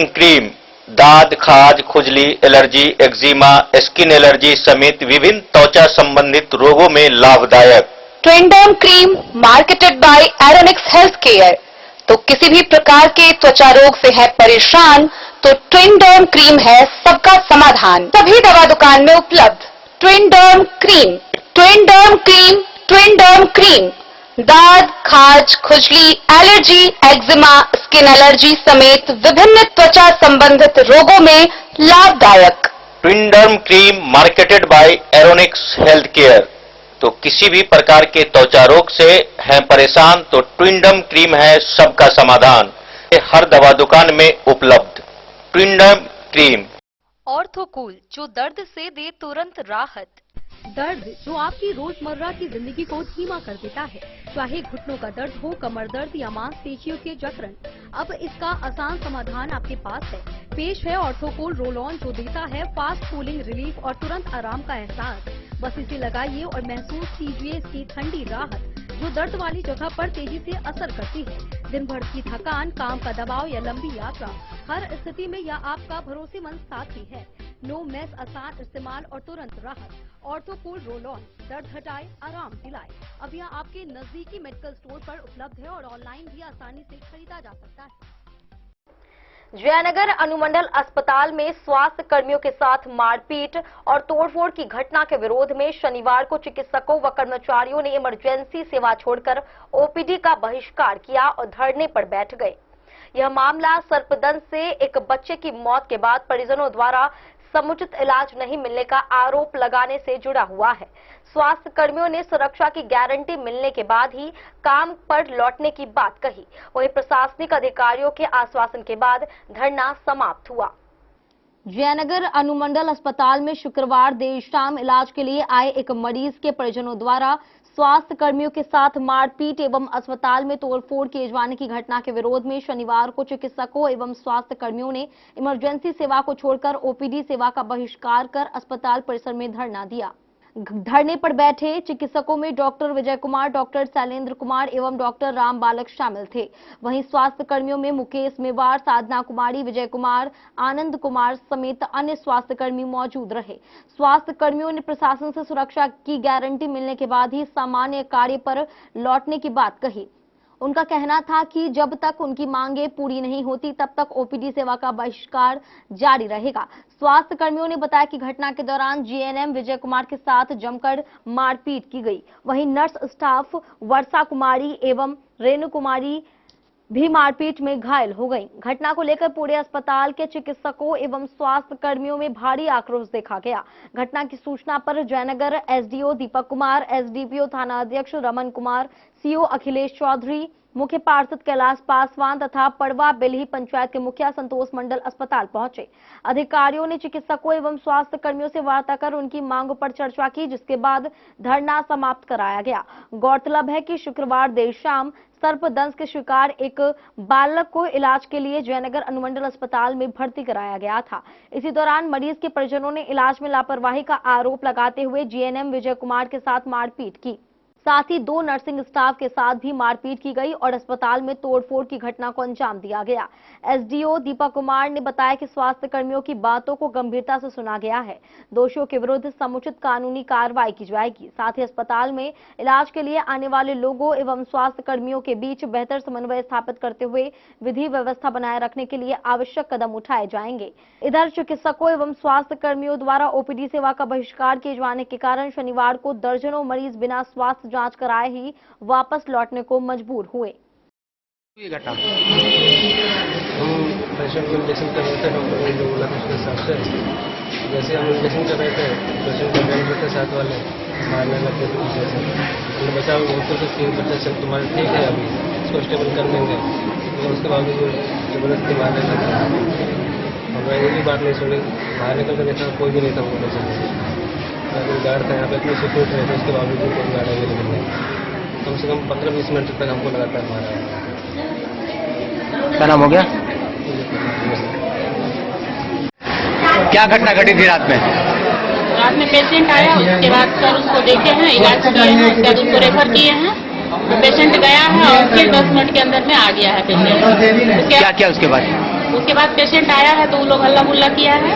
क्रीम दाद, खाज, खुजली, एलर्जी, एक्जिमा, स्किन एलर्जी समेत विभिन्न त्वचा संबंधित रोगों में लाभदायक। Twinderm cream marketed by Aeronix health care. तो किसी भी प्रकार के त्वचा रोग से है परेशान तो ट्विंडर्म क्रीम है सबका समाधान। सभी दवा दुकान में उपलब्ध। ट्विंडर्म क्रीम, ट्विंडर्म क्रीम, ट्विंडर्म क्रीम। दाद, खाज, खुजली, एलर्जी, एक्जिमा, स्किन एलर्जी समेत विभिन्न त्वचा संबंधित रोगों में लाभदायक। Twinderm cream marketed by Aeronix health care. तो किसी भी प्रकार के त्वचा रोग से हैं परेशान तो ट्विनडर्म क्रीम है सबका समाधान। ये हर दवा दुकान में उपलब्ध। ट्विनडर्म क्रीम। ऑर्थोकूल, जो दर्द से दे तुरंत राहत। दर्द जो आपकी रोजमर्रा की जिंदगी को धीमा कर देता है, चाहे घुटनों का दर्द हो, कमर दर्द या मांसपेशियों के जकड़न, अब इसका आसान समाधान आपके पास है। पेश है ऑर्थोकूल रोल ऑन, जो देता है फास्ट कूलिंग रिलीफ और तुरंत आराम का एहसास। बस इसे लगाइए और महसूस कीजिए इसकी ठंडी राहत, जो दर्द वाली जगह पर तेजी से असर करती है। दिन भर की थकान, काम का दबाव या लंबी यात्रा, हर स्थिति में यह आपका भरोसेमंद साथी है। नो मेस, आसान इस्तेमाल और तुरंत राहत। ऑर्थोकूल रोल ऑन, दर्द हटाए, आराम दिलाए। अब यह आपके नजदीकी मेडिकल स्टोर पर उपलब्ध है और ऑनलाइन भी आसानी से खरीदा जा सकता है। जयनगर अनुमंडल अस्पताल में स्वास्थ्य कर्मियों के साथ मारपीट और तोड़फोड़ की घटना के विरोध में शनिवार को चिकित्सकों व कर्मचारियों ने इमरजेंसी सेवा छोड़कर ओपीडी का बहिष्कार किया और धरने पर बैठ गए। यह मामला सर्पदंश से एक बच्चे की मौत के बाद परिजनों द्वारा समुचित इलाज नहीं मिलने का आरोप लगाने से जुड़ा हुआ है। स्वास्थ्य कर्मियों ने सुरक्षा की गारंटी मिलने के बाद ही काम पर लौटने की बात कही। वहीं प्रशासनिक अधिकारियों के आश्वासन के बाद धरना समाप्त हुआ। जयनगर अनुमंडल अस्पताल में शुक्रवार देर शाम इलाज के लिए आए एक मरीज के परिजनों द्वारा स्वास्थ्य कर्मियों के साथ मारपीट एवं अस्पताल में तोड़फोड़ किए जाने की घटना के विरोध में शनिवार को चिकित्सकों एवं स्वास्थ्य कर्मियों ने इमरजेंसी सेवा को छोड़कर ओपीडी सेवा का बहिष्कार कर अस्पताल परिसर में धरना दिया। धरने पर बैठे चिकित्सकों में डॉक्टर विजय कुमार, डॉक्टर शैलेंद्र कुमार एवं डॉक्टर राम बालक शामिल थे। वहीं स्वास्थ्य कर्मियों में मुकेश मेवाड़, साधना कुमारी, विजय कुमार, आनंद कुमार समेत अन्य स्वास्थ्य कर्मी मौजूद रहे। स्वास्थ्य कर्मियों ने प्रशासन से सुरक्षा की गारंटी मिलने के बाद ही सामान्य कार्य पर लौटने की बात कही। उनका कहना था कि जब तक उनकी मांगे पूरी नहीं होती तब तक ओपीडी सेवा का बहिष्कार जारी रहेगा। स्वास्थ्य कर्मियों ने बताया कि घटना के दौरान जीएनएम विजय कुमार के साथ जमकर मारपीट की गई। वहीं नर्स स्टाफ वर्षा कुमारी एवं रेणु कुमारी भी मारपीट में घायल हो गई। घटना को लेकर पूरे अस्पताल के चिकित्सकों एवं स्वास्थ्य कर्मियों में भारी आक्रोश देखा गया। घटना की सूचना पर जयनगर एसडीओ दीपक कुमार, एसडीपीओ थाना अध्यक्ष रमन कुमार, सीओ अखिलेश चौधरी, मुख्य पार्षद कैलाश पासवान तथा पड़वा बेलही पंचायत के मुखिया संतोष मंडल अस्पताल पहुंचे। अधिकारियों ने चिकित्सकों एवं स्वास्थ्य कर्मियों से वार्ता कर उनकी मांगों पर चर्चा की, जिसके बाद धरना समाप्त कराया गया। गौरतलब है कि शुक्रवार देर शाम सर्पदंश के शिकार एक बालक को इलाज के लिए जयनगर अनुमंडल अस्पताल में भर्ती कराया गया था। इसी दौरान मरीज के परिजनों ने इलाज में लापरवाही का आरोप लगाते हुए जीएनएम विजय कुमार के साथ मारपीट की। साथ ही 2 नर्सिंग स्टाफ के साथ भी मारपीट की गई और अस्पताल में तोड़फोड़ की घटना को अंजाम दिया गया। एसडीओ दीपक कुमार ने बताया कि स्वास्थ्य कर्मियों की बातों को गंभीरता से सुना गया है। दोषियों के विरुद्ध समुचित कानूनी कार्रवाई की जाएगी। साथ ही अस्पताल में इलाज के लिए आने वाले लोगों एवं स्वास्थ्य कर्मियों के बीच बेहतर समन्वय स्थापित करते हुए विधि व्यवस्था बनाए रखने के लिए आवश्यक कदम उठाए जाएंगे। इधर चिकित्सकों एवं स्वास्थ्य कर्मियों द्वारा ओपीडी सेवा का बहिष्कार किए जाने के कारण शनिवार को दर्जनों मरीज बिना स्वास्थ्य जांच कराए ही वापस लौटने को मजबूर हुए। हम पेशेंट को इंजेक्शन कर रहे थे, डॉक्टर ने जो बोला था उसके हिसाब से जैसे हम इंजेक्शन कर रहे थे पेशेंट का बेड थे साथ वाले मारने लगे थे पीछे से। हमने बचा बोलते थे कि बच्चा चल तुम्हारा ठीक है, अभी इसको स्टेबल कर देंगे, लेकिन उसके बावजूद जबरदस्ती मारने लगे। हमने ये भी बात नहीं सुनी, बाहर निकल कर देखा कोई भी नहीं था वो पेशेंट। गार्ड था यहाँ पे, इतने सिक्योरिटी रहे थे, उसके बावजूद कोई गार्ड अवेलेबल नहीं। कम से कम 15-20 मिनट तक हमको लगातार मारा। क्या नाम हो गया? क्या घटना घटी थी रात में? रात में पेशेंट आया, उसके बाद सर उसको देखे हैं, इलाज किए हैं, उसके बाद उसको रेफर किए हैं। तो पेशेंट गया है और फिर 10 मिनट के अंदर में आ गया है पेशेंट। क्या किया उसके बाद? उसके बाद पेशेंट आया है तो वो लोग हल्ला गुल्ला किया है।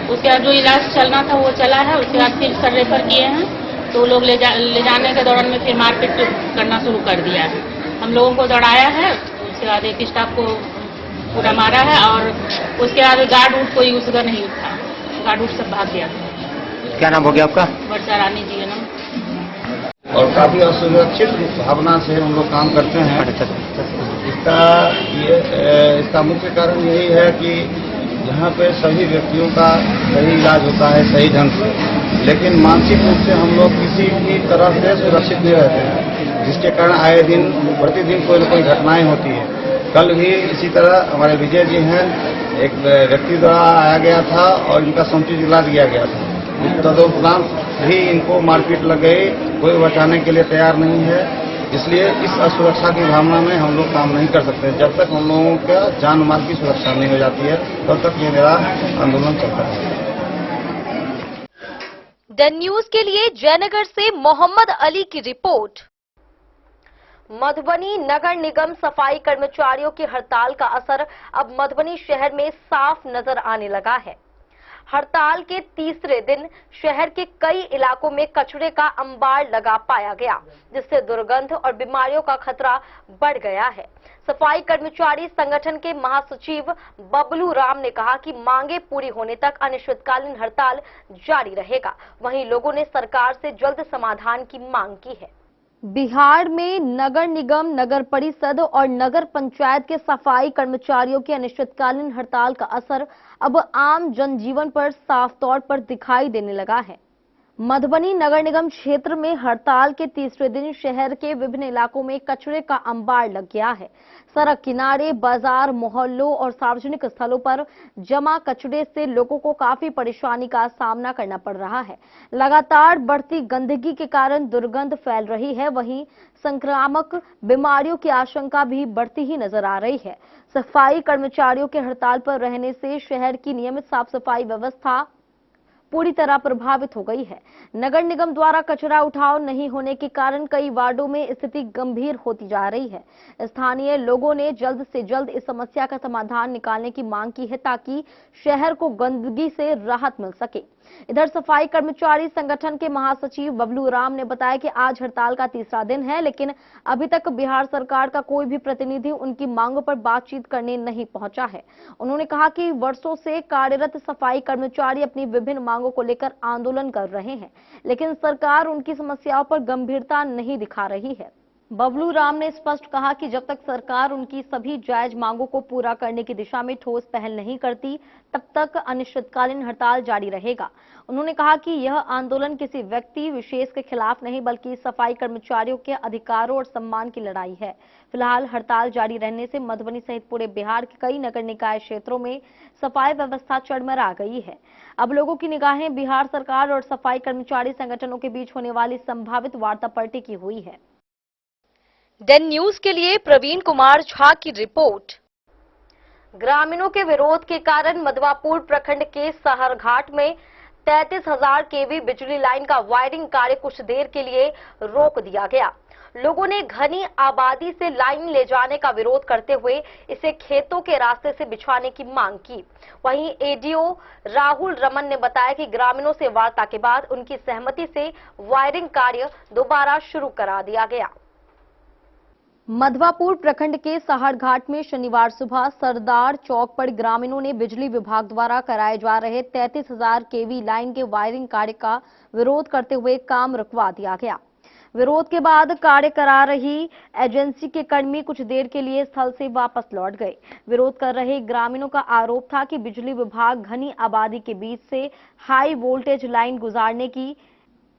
उसके बाद जो इलाज चलना था वो चला है। उसके बाद फिर सर रेफर किए हैं तो वो लोग ले जाने के दौरान में फिर मारपीट करना शुरू कर दिया है। हम लोगों को दौड़ाया है, उसके बाद एक स्टाफ को पूरा मारा है और उसके बाद गार्ड उठ कोई उसका नहीं था, गार्ड उठ सब भाग गया। क्या नाम हो गया आपका? वर्षा रानी जी है नाम। और काफी असुरक्षित भावना से हम लोग काम करते हैं। इसका मुख्य कारण यही है कि यहाँ पे सभी व्यक्तियों का सही इलाज होता है सही ढंग से, लेकिन मानसिक रूप से हम लोग किसी भी तरह से सुरक्षित नहीं रहते हैं, जिसके कारण आए दिन प्रतिदिन कोई न कोई घटनाएं होती है। कल भी इसी तरह हमारे विजय जी हैं, एक व्यक्ति द्वारा आया गया था और इनका समुचित इलाज किया गया था। तदुपरांत भी इनको मारपीट लग गई, कोई बचाने के लिए तैयार नहीं है। इसलिए इस असुरक्षा की भावना में हम लोग काम नहीं कर सकते। जब तक हम लोगों का जान माल की सुरक्षा नहीं हो जाती है तब तक ये मेरा आंदोलन चलता है। डन न्यूज के लिए जयनगर से मोहम्मद अली की रिपोर्ट। मधुबनी नगर निगम सफाई कर्मचारियों की हड़ताल का असर अब मधुबनी शहर में साफ नजर आने लगा है। हड़ताल के तीसरे दिन शहर के कई इलाकों में कचरे का अंबार लगा पाया गया, जिससे दुर्गंध और बीमारियों का खतरा बढ़ गया है। सफाई कर्मचारी संगठन के महासचिव बबलू राम ने कहा कि मांगे पूरी होने तक अनिश्चितकालीन हड़ताल जारी रहेगा। वहीं लोगों ने सरकार से जल्द समाधान की मांग की है। बिहार में नगर निगम, नगर परिषद और नगर पंचायत के सफाई कर्मचारियों की अनिश्चितकालीन हड़ताल का असर अब आम जनजीवन पर साफ तौर पर दिखाई देने लगा है। मधुबनी नगर निगम क्षेत्र में हड़ताल के तीसरे दिन शहर के विभिन्न इलाकों में कचरे का अंबार लग गया है। सड़क किनारे, बाजार, मोहल्लों और सार्वजनिक स्थलों पर जमा कचरे से लोगों को काफी परेशानी का सामना करना पड़ रहा है। लगातार बढ़ती गंदगी के कारण दुर्गंध फैल रही है। वहीं संक्रामक बीमारियों की आशंका भी बढ़ती ही नजर आ रही है। सफाई कर्मचारियों के हड़ताल पर रहने से शहर की नियमित साफ सफाई व्यवस्था पूरी तरह प्रभावित हो गई है। नगर निगम द्वारा कचरा उठाव नहीं होने के कारण कई वार्डों में स्थिति गंभीर होती जा रही है। स्थानीय लोगों ने जल्द से जल्द इस समस्या का समाधान निकालने की मांग की है ताकि शहर को गंदगी से राहत मिल सके। इधर सफाई कर्मचारी संगठन के महासचिव बबलू राम ने बताया कि आज हड़ताल का तीसरा दिन है, लेकिन अभी तक बिहार सरकार का कोई भी प्रतिनिधि उनकी मांगों पर बातचीत करने नहीं पहुंचा है। उन्होंने कहा कि वर्षों से कार्यरत सफाई कर्मचारी अपनी विभिन्न मांगों को लेकर आंदोलन कर रहे हैं, लेकिन सरकार उनकी समस्याओं पर गंभीरता नहीं दिखा रही है। बबलू राम ने स्पष्ट कहा कि जब तक सरकार उनकी सभी जायज मांगों को पूरा करने की दिशा में ठोस पहल नहीं करती, तब तक अनिश्चितकालीन हड़ताल जारी रहेगा। उन्होंने कहा कि यह आंदोलन किसी व्यक्ति विशेष के खिलाफ नहीं, बल्कि सफाई कर्मचारियों के अधिकारों और सम्मान की लड़ाई है। फिलहाल हड़ताल जारी रहने से मधुबनी सहित पूरे बिहार के कई नगर निकाय क्षेत्रों में सफाई व्यवस्था चरमरा गई है। अब लोगों की निगाहें बिहार सरकार और सफाई कर्मचारी संगठनों के बीच होने वाली संभावित वार्ता पर टिकी हुई है। डन न्यूज के लिए प्रवीण कुमार झा की रिपोर्ट। ग्रामीणों के विरोध के कारण मधवापुर प्रखंड के सहरघाट में 33,000 केवी बिजली लाइन का वायरिंग कार्य कुछ देर के लिए रोक दिया गया। लोगों ने घनी आबादी से लाइन ले जाने का विरोध करते हुए इसे खेतों के रास्ते से बिछवाने की मांग की। वहीं एडीओ राहुल रमन ने बताया कि ग्रामीणों से वार्ता के बाद उनकी सहमति से वायरिंग कार्य दोबारा शुरू करा दिया गया। मधवापुर प्रखंड के सहरघाट में शनिवार सुबह सरदार चौक पर ग्रामीणों ने बिजली विभाग द्वारा कराए जा रहे 33,000 केवी लाइन के वायरिंग कार्य का विरोध करते हुए काम रुकवा दिया गया। विरोध के बाद कार्य करा रही एजेंसी के कर्मी कुछ देर के लिए स्थल से वापस लौट गए। विरोध कर रहे ग्रामीणों का आरोप था कि बिजली विभाग घनी आबादी के बीच से हाई वोल्टेज लाइन गुजारने की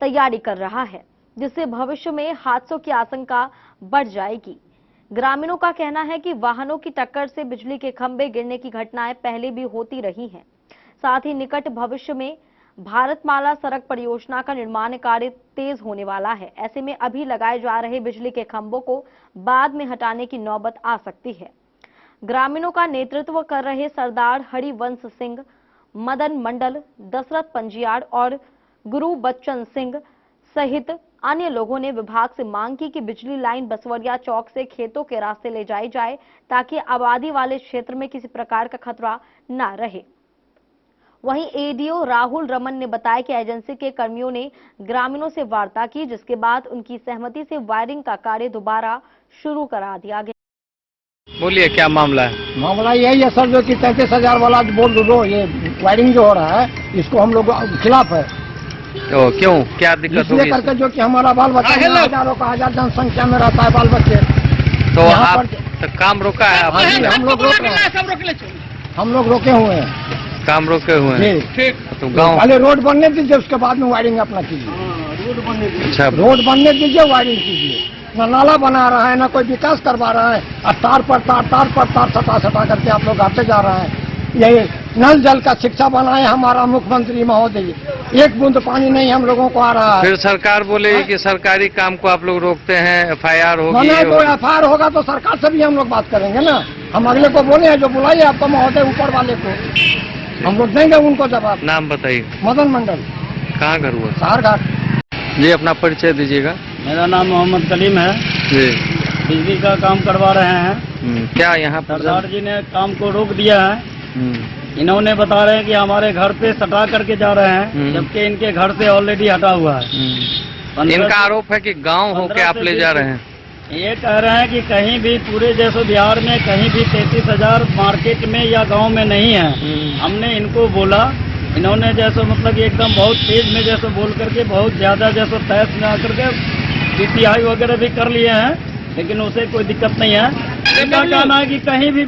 तैयारी कर रहा है, जिससे भविष्य में हादसों की आशंका बढ़ जाएगी। ग्रामीणों का कहना है कि वाहनों की टक्कर से बिजली के खंभे गिरने की घटनाएं पहले भी होती रही हैं। साथ ही निकट भविष्य में भारतमाला सड़क परियोजना का निर्माण कार्य तेज होने वाला है। ऐसे में अभी लगाए जा रहे बिजली के खंभों को बाद में हटाने की नौबत आ सकती है। ग्रामीणों का नेतृत्व कर रहे सरदार हरिवंश सिंह, मदन मंडल, दशरथ पंजियाड़ और गुरु बच्चन सिंह सहित अन्य लोगों ने विभाग से मांग की कि बिजली लाइन बसवरिया चौक से खेतों के रास्ते ले जाई जाए, ताकि आबादी वाले क्षेत्र में किसी प्रकार का खतरा न रहे। वहीं एडीओ राहुल रमन ने बताया कि एजेंसी के कर्मियों ने ग्रामीणों से वार्ता की, जिसके बाद उनकी सहमति से वायरिंग का कार्य दोबारा शुरू करा दिया गया। बोलिए, क्या मामला है? मामला यही है सर, जो कि 33,000 वाला बोल दो, ये वायरिंग जो हो रहा है इसको हम लोग खिलाफ है। तो क्यों, क्या दिक्कत इसलिए होगी? करके जो कि हमारा बाल बच्चा हजारों का हजार जनसंख्या में रहता है बाल बच्चे। तो यहाँ आप पर काम रोका है हाँ जी, हम लोग रोक रहे हैं, हम लोग रोके हुए हैं। काम रोके हुए हैं। ठीक, तो गाँव पहले रोड बनने दीजिए, उसके बाद में वायरिंग अपना कीजिए। अच्छा, रोड बनने दीजिए, वायरिंग कीजिए। न नाला बना रहा है, न कोई विकास करवा रहा है, और तार पर तार सटा करके आप लोग आते जा रहे हैं। यही नल जल का शिक्षा बनाए हमारा मुख्यमंत्री महोदय, एक बूंद पानी नहीं हम लोगों को आ रहा है। फिर सरकार बोलेगी कि सरकारी काम को आप लोग रोकते हैं, FIR होगी। नहीं, तो FIR होगा तो सरकार से भी हम लोग बात करेंगे ना। हम अगले को बोले हैं जो बुलाइए आपको महोदय, ऊपर वाले को हम लोग देंगे उनको जवाब। नाम बताइए। मदन मंडल। कहाँ घर हुआ? सहारघाट। जी, अपना परिचय दीजिएगा। मेरा नाम मोहम्मद कलीम है जी। बिजली का काम करवा रहे हैं। क्या यहाँ सरदार जी ने काम को रोक दिया है। इन्होंने बता रहे हैं कि हमारे घर पे सटा करके जा रहे हैं, जबकि इनके घर से ऑलरेडी हटा हुआ है। इनका आरोप है कि गांव होके आप ले जा रहे हैं। ये कह रहे हैं कि कहीं भी पूरे जैसे बिहार में कहीं भी 33,000 मार्केट में या गांव में नहीं है। हमने इनको बोला, इन्होंने जैसे मतलब कि एकदम बहुत तेज में जैसे बोल करके बहुत ज्यादा जैसे तहस में आकर के PTI वगैरह भी कर लिए हैं, लेकिन उसे कोई दिक्कत नहीं है। इनका कहना है कि कहीं भी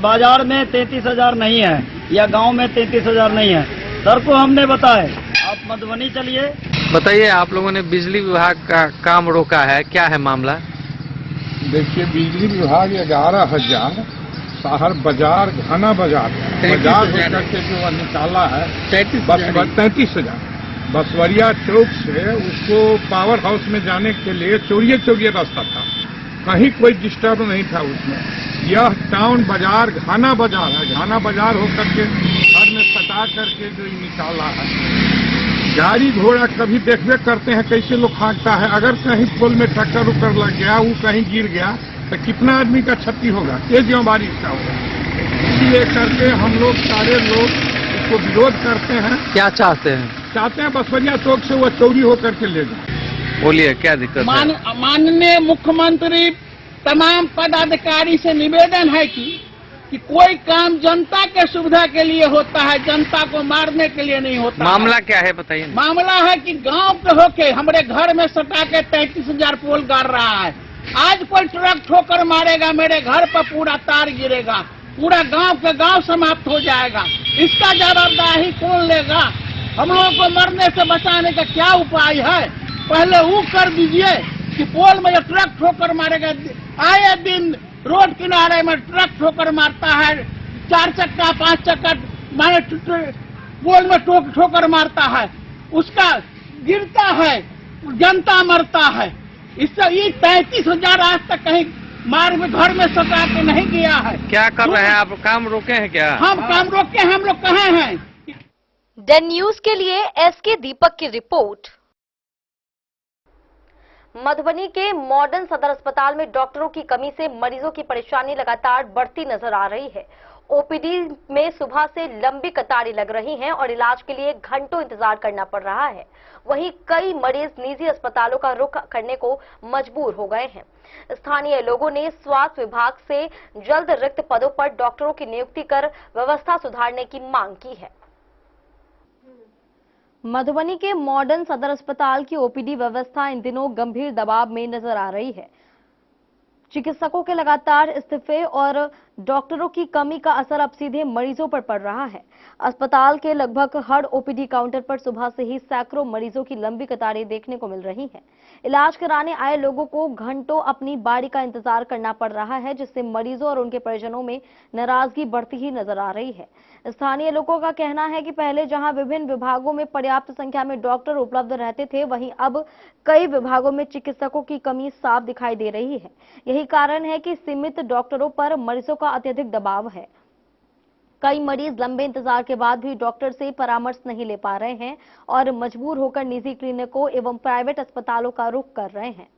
बाजार में 33,000 नहीं है या गांव में 33,000 नहीं है। सर को हमने बताया आप मधुबनी चलिए। बताइए, आप लोगों ने बिजली विभाग का काम रोका है, क्या है मामला? देखिए, बिजली विभाग 11,000 शहर बाजार घना बाजार होकर के जो निकाला है 33,000 बसवरिया चौक से उसको पावर हाउस में जाने के लिए चौड़िए रास्ता था, कहीं कोई डिस्टर्ब नहीं था उसमें। यह टाउन बाजार घना बाजार है, घना बाजार होकर के घर में सटा करके जो निकाला है। गाड़ी घोड़ा कभी देखबे करते हैं कैसे लोग भागता है। अगर कहीं पोल में टक्कर उकर लग गया, वो कहीं गिर गया तो कितना आदमी का क्षति होगा, ये जिम्मेवारी इसका होगा। इसीलिए करके हम लोग सारे लोग इसको विरोध करते हैं। क्या चाहते हैं? चाहते हैं बसवरिया चौक से वो चौड़ी होकर के ले जाए। बोलिए, क्या दिक्कत है? माननीय मुख्यमंत्री तमाम पदाधिकारी से निवेदन है कि कोई काम जनता के सुविधा के लिए होता है, जनता को मारने के लिए नहीं होता। मामला क्या है बताइए? मामला है कि गांव के होके हमारे घर में सटा के 33,000 पोल गाड़ रहा है। आज कोई ट्रक ठोकर मारेगा, मेरे घर पर पूरा तार गिरेगा, पूरा गांव के गांव समाप्त हो जाएगा। इसका जवाबदारी कौन लेगा? हम लोगों को मरने से बचाने का क्या उपाय है? पहले वो कर दीजिए कि पोल में जो ट्रक ठोकर मारेगा, आए दिन रोड किनारे में ट्रक ठोकर मारता है, 4 चक्का 5 चक्का मारे पोल में ठोकर मारता है, उसका गिरता है, जनता मरता है। इससे ये 33,000 आज तक कहीं मार्ग में घर में सटा के नहीं गया है। क्या कर रहे हैं आप? काम रोके हैं क्या? हम काम रोके हैं, हम लोग कहाँ हैं? डेन न्यूज के लिए SK दीपक की रिपोर्ट। मधुबनी के मॉडर्न सदर अस्पताल में डॉक्टरों की कमी से मरीजों की परेशानी लगातार बढ़ती नजर आ रही है। OPD में सुबह से लंबी कतारें लग रही हैं और इलाज के लिए घंटों इंतजार करना पड़ रहा है। वहीं कई मरीज निजी अस्पतालों का रुख करने को मजबूर हो गए हैं। स्थानीय लोगों ने स्वास्थ्य विभाग से जल्द रिक्त पदों पर डॉक्टरों की नियुक्ति कर व्यवस्था सुधारने की मांग की है। मधुबनी के मॉडर्न सदर अस्पताल की OPD व्यवस्था इन दिनों गंभीर दबाव में नजर आ रही है। चिकित्सकों के लगातार इस्तीफे और डॉक्टरों की कमी का असर अब सीधे मरीजों पर पड़ रहा है। अस्पताल के लगभग हर OPD काउंटर पर सुबह से ही सैकड़ों मरीजों की लंबी कतारें देखने को मिल रही हैं। इलाज कराने आए लोगों को घंटों अपनी बारी का इंतजार करना पड़ रहा है, जिससे मरीजों और उनके परिजनों में नाराजगी बढ़ती ही नजर आ रही है। स्थानीय लोगों का कहना है कि पहले जहां विभिन्न विभागों में पर्याप्त संख्या में डॉक्टर उपलब्ध रहते थे, वहीं अब कई विभागों में चिकित्सकों की कमी साफ दिखाई दे रही है। यही कारण है कि सीमित डॉक्टरों पर मरीजों का अत्यधिक दबाव है। कई मरीज लंबे इंतजार के बाद भी डॉक्टर से परामर्श नहीं ले पा रहे हैं और मजबूर होकर निजी क्लिनिकों एवं प्राइवेट अस्पतालों का रुख कर रहे हैं।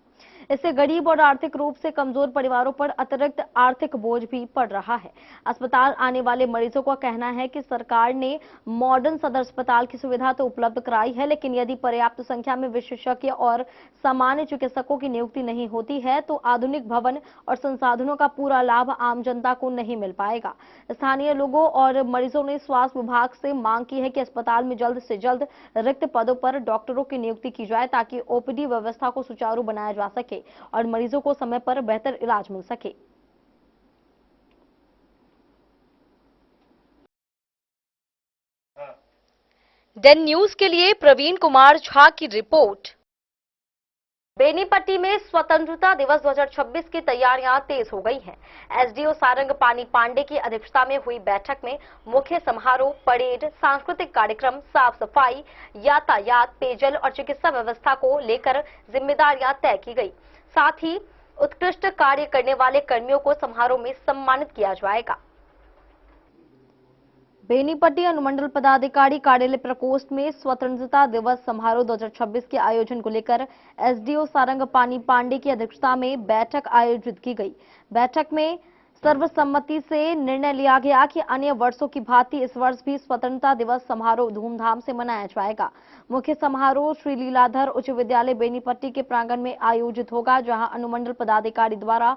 इससे गरीब और आर्थिक रूप से कमजोर परिवारों पर अतिरिक्त आर्थिक बोझ भी पड़ रहा है। अस्पताल आने वाले मरीजों का कहना है कि सरकार ने मॉडर्न सदर अस्पताल की सुविधा तो उपलब्ध कराई है, लेकिन यदि पर्याप्त संख्या में विशेषज्ञ और सामान्य चिकित्सकों की नियुक्ति नहीं होती है तो आधुनिक भवन और संसाधनों का पूरा लाभ आम जनता को नहीं मिल पाएगा। स्थानीय लोगों और मरीजों ने स्वास्थ्य विभाग से मांग की है कि अस्पताल में जल्द से जल्द रिक्त पदों पर डॉक्टरों की नियुक्ति की जाए ताकि ओपीडी व्यवस्था को सुचारू बनाया जा सके और मरीजों को समय पर बेहतर इलाज मिल सके। डेन न्यूज के लिए प्रवीण कुमार झा की रिपोर्ट। बेनीपट्टी में स्वतंत्रता दिवस 2026 की तैयारियां तेज हो गई हैं। एसडीओ सारंग पानी पांडे की अध्यक्षता में हुई बैठक में मुख्य समारोह, परेड, सांस्कृतिक कार्यक्रम, साफ सफाई, यातायात, पेयजल और चिकित्सा व्यवस्था को लेकर जिम्मेदारियां तय की गई। साथ ही उत्कृष्ट कार्य करने वाले कर्मियों को समारोह में सम्मानित किया जाएगा। बेनीपट्टी अनुमंडल पदाधिकारी कार्यालय प्रकोष्ठ में स्वतंत्रता दिवस समारोह 2026 के आयोजन को लेकर एसडीओ सारंग पानी पांडे की अध्यक्षता में बैठक आयोजित की गई। बैठक में सर्वसम्मति से निर्णय लिया गया कि अन्य वर्षों की भांति इस वर्ष भी स्वतंत्रता दिवस समारोह धूमधाम से मनाया जाएगा। मुख्य समारोह श्री लीलाधर उच्च विद्यालय बेनीपट्टी के प्रांगण में आयोजित होगा, जहां अनुमंडल पदाधिकारी द्वारा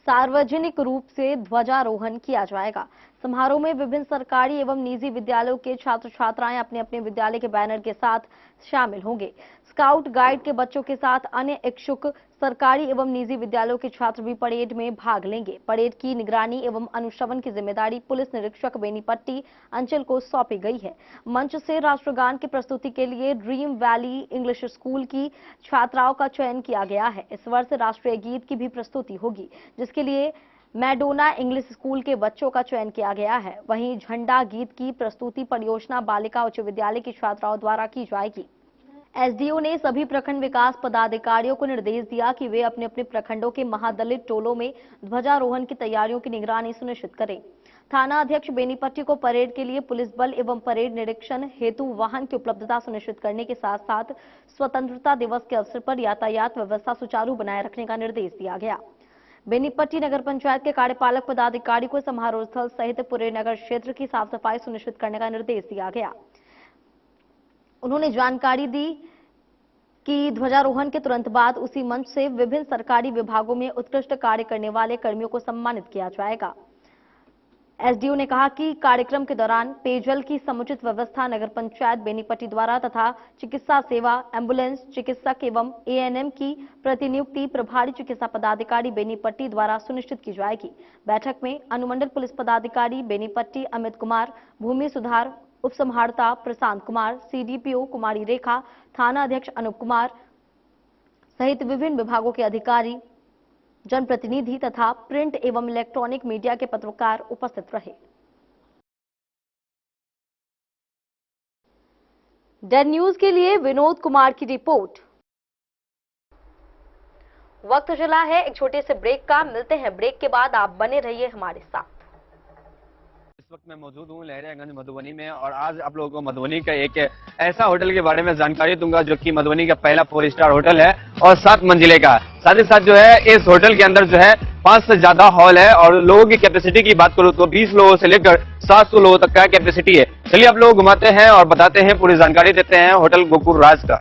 सार्वजनिक रूप से ध्वजारोहण किया जाएगा। समारोह में विभिन्न सरकारी एवं निजी विद्यालयों के छात्र छात्राएं अपने अपने विद्यालय के बैनर के साथ शामिल होंगे। स्काउट गाइड के बच्चों के साथ अन्य इच्छुक सरकारी एवं निजी विद्यालयों के छात्र भी परेड में भाग लेंगे। परेड की निगरानी एवं अनुश्रवण की जिम्मेदारी पुलिस निरीक्षक बेनीपट्टी अंचल को सौंपी गई है। मंच से राष्ट्रगान की प्रस्तुति के लिए ड्रीम वैली इंग्लिश स्कूल की छात्राओं का चयन किया गया है। इस वर्ष राष्ट्रीय गीत की भी प्रस्तुति होगी, जिसके लिए मैडोना इंग्लिश स्कूल के बच्चों का चयन किया गया है। वहीं झंडा गीत की प्रस्तुति परियोजना बालिका उच्च विद्यालय की छात्राओं द्वारा की जाएगी। एसडीओ ने सभी प्रखंड विकास पदाधिकारियों को निर्देश दिया कि वे अपने अपने प्रखंडों के महादलित टोलों में ध्वजारोहण की तैयारियों की निगरानी सुनिश्चित करें। थाना अध्यक्ष बेनीपट्टी को परेड के लिए पुलिस बल एवं परेड निरीक्षण हेतु वाहन की उपलब्धता सुनिश्चित करने के साथ साथ स्वतंत्रता दिवस के अवसर पर यातायात व्यवस्था सुचारू बनाए रखने का निर्देश दिया गया। बेनीपट्टी नगर पंचायत के कार्यपालक पदाधिकारी को समारोह स्थल सहित पूरे नगर क्षेत्र की साफ सफाई सुनिश्चित करने का निर्देश दिया गया। उन्होंने जानकारी दी कि ध्वजारोहण के तुरंत बाद उसी मंच से विभिन्न सरकारी विभागों में उत्कृष्ट कार्य करने वाले कर्मियों को सम्मानित किया जाएगा। एसडीओ ने कहा कि कार्यक्रम के दौरान पेयजल की समुचित व्यवस्था नगर पंचायत बेनीपट्टी द्वारा तथा चिकित्सा सेवा, एम्बुलेंस, चिकित्सक एवं एएनएम की प्रतिनियुक्ति प्रभारी चिकित्सा पदाधिकारी बेनीपट्टी द्वारा सुनिश्चित की जाएगी। बैठक में अनुमंडल पुलिस पदाधिकारी बेनीपट्टी अमित कुमार, भूमि सुधार उप समाहर्ता प्रशांत कुमार, सीडीपीओ कुमारी रेखा, थाना अध्यक्ष अनूप कुमार सहित विभिन्न विभागों के अधिकारी, जनप्रतिनिधि तथा प्रिंट एवं इलेक्ट्रॉनिक मीडिया के पत्रकार उपस्थित रहे। डेन न्यूज के लिए विनोद कुमार की रिपोर्ट। वक्त चला है एक छोटे से ब्रेक का। मिलते हैं ब्रेक के बाद। आप बने रहिए हमारे साथ। इस वक्त मैं मौजूद हूँ लहरियागंज मधुबनी में और आज आप लोगों को मधुबनी का एक ऐसा होटल के बारे में जानकारी दूंगा जो कि मधुबनी का पहला 4 स्टार होटल है और 7 मंजिले का। साथ ही साथ जो है इस होटल के अंदर जो है 5 से ज्यादा हॉल है और लोगों की कैपेसिटी की बात करूँ तो 20 लोगों से लेकर 700 लोगों तक का कैपेसिटी है। चलिए आप लोग घुमाते हैं और बताते हैं, पूरी जानकारी देते हैं होटल गोकुल राज का।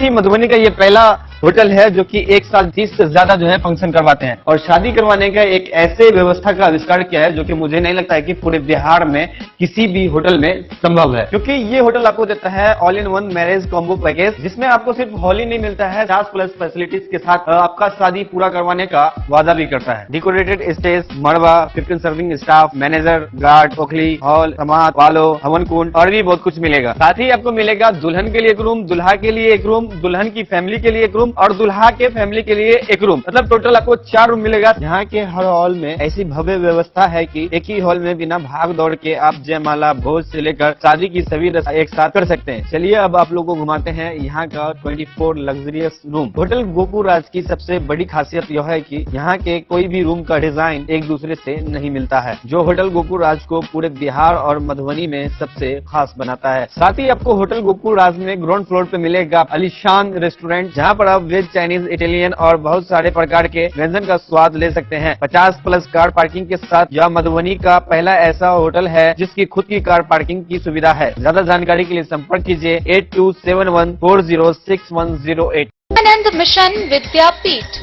मधुबनी का ये पहला होटल है जो कि एक साथ 30 से ज्यादा जो है फंक्शन करवाते हैं और शादी करवाने का एक ऐसे व्यवस्था का आविष्कार किया है जो कि मुझे नहीं लगता है कि पूरे बिहार में किसी भी होटल में संभव है, क्योंकि ये होटल आपको देता है all in one marriage combo package, जिसमें आपको सिर्फ हॉल ही नहीं मिलता है, 50+ फैसिलिटीज के साथ आपका शादी पूरा करवाने का वादा भी करता है। डेकोरेटेड स्टेज, मड़वा, 15 सर्विंग स्टाफ, मैनेजर, गार्ड, ओखली, हॉल, समाज, वालो, हवन कुंड और भी बहुत कुछ मिलेगा। साथ ही आपको मिलेगा दुल्हन के लिए एक रूम, दुल्हा के लिए एक रूम, दुल्हन की फैमिली के लिए एक रूम रूम और दुल्हा के फैमिली के लिए एक रूम, मतलब टोटल आपको 4 रूम मिलेगा। यहाँ के हर हॉल में ऐसी भव्य व्यवस्था है कि एक ही हॉल में बिना भाग दौड़ के आप जयमाला, भोज से लेकर शादी की सभी रस्म एक साथ कर सकते हैं। चलिए अब आप लोगों को घुमाते हैं यहाँ का 24 लग्जरियस रूम। होटल गोकुराज की सबसे बड़ी खासियत यह है कि यहाँ के कोई भी रूम का डिजाइन एक दूसरे से नहीं मिलता है, जो होटल गोकुराज को पूरे बिहार और मधुबनी में सबसे खास बनाता है। साथ ही आपको होटल गोकुराज में ग्राउंड फ्लोर पे मिलेगा आलीशान रेस्टोरेंट, जहाँ पर आप वेज, चाइनीज, इटालियन और बहुत सारे प्रकार के व्यंजन का स्वाद ले सकते हैं। 50+ कार पार्किंग के साथ यह मधुबनी का पहला ऐसा होटल है जिसकी खुद की कार पार्किंग की सुविधा है। ज्यादा जानकारी के लिए संपर्क कीजिए 8271406108। विवेकानंद मिशन विद्यापीठ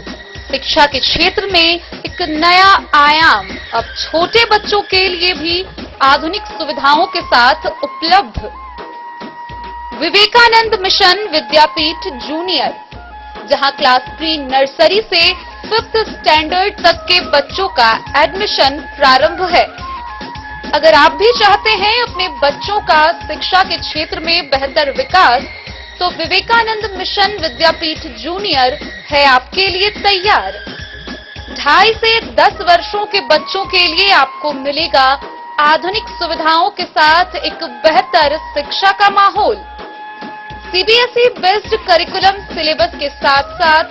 शिक्षा के क्षेत्र में एक नया आयाम अब छोटे बच्चों के लिए भी आधुनिक सुविधाओं के साथ उपलब्ध। विवेकानंद मिशन विद्यापीठ जूनियर, जहां क्लास प्री नर्सरी से 5th स्टैंडर्ड तक के बच्चों का एडमिशन प्रारंभ है। अगर आप भी चाहते हैं अपने बच्चों का शिक्षा के क्षेत्र में बेहतर विकास, तो विवेकानंद मिशन विद्यापीठ जूनियर है आपके लिए तैयार। 2.5 से 10 वर्षों के बच्चों के लिए आपको मिलेगा आधुनिक सुविधाओं के साथ एक बेहतर शिक्षा का माहौल। सीबीएसई बेस्ड करिकुलम सिलेबस के साथ साथ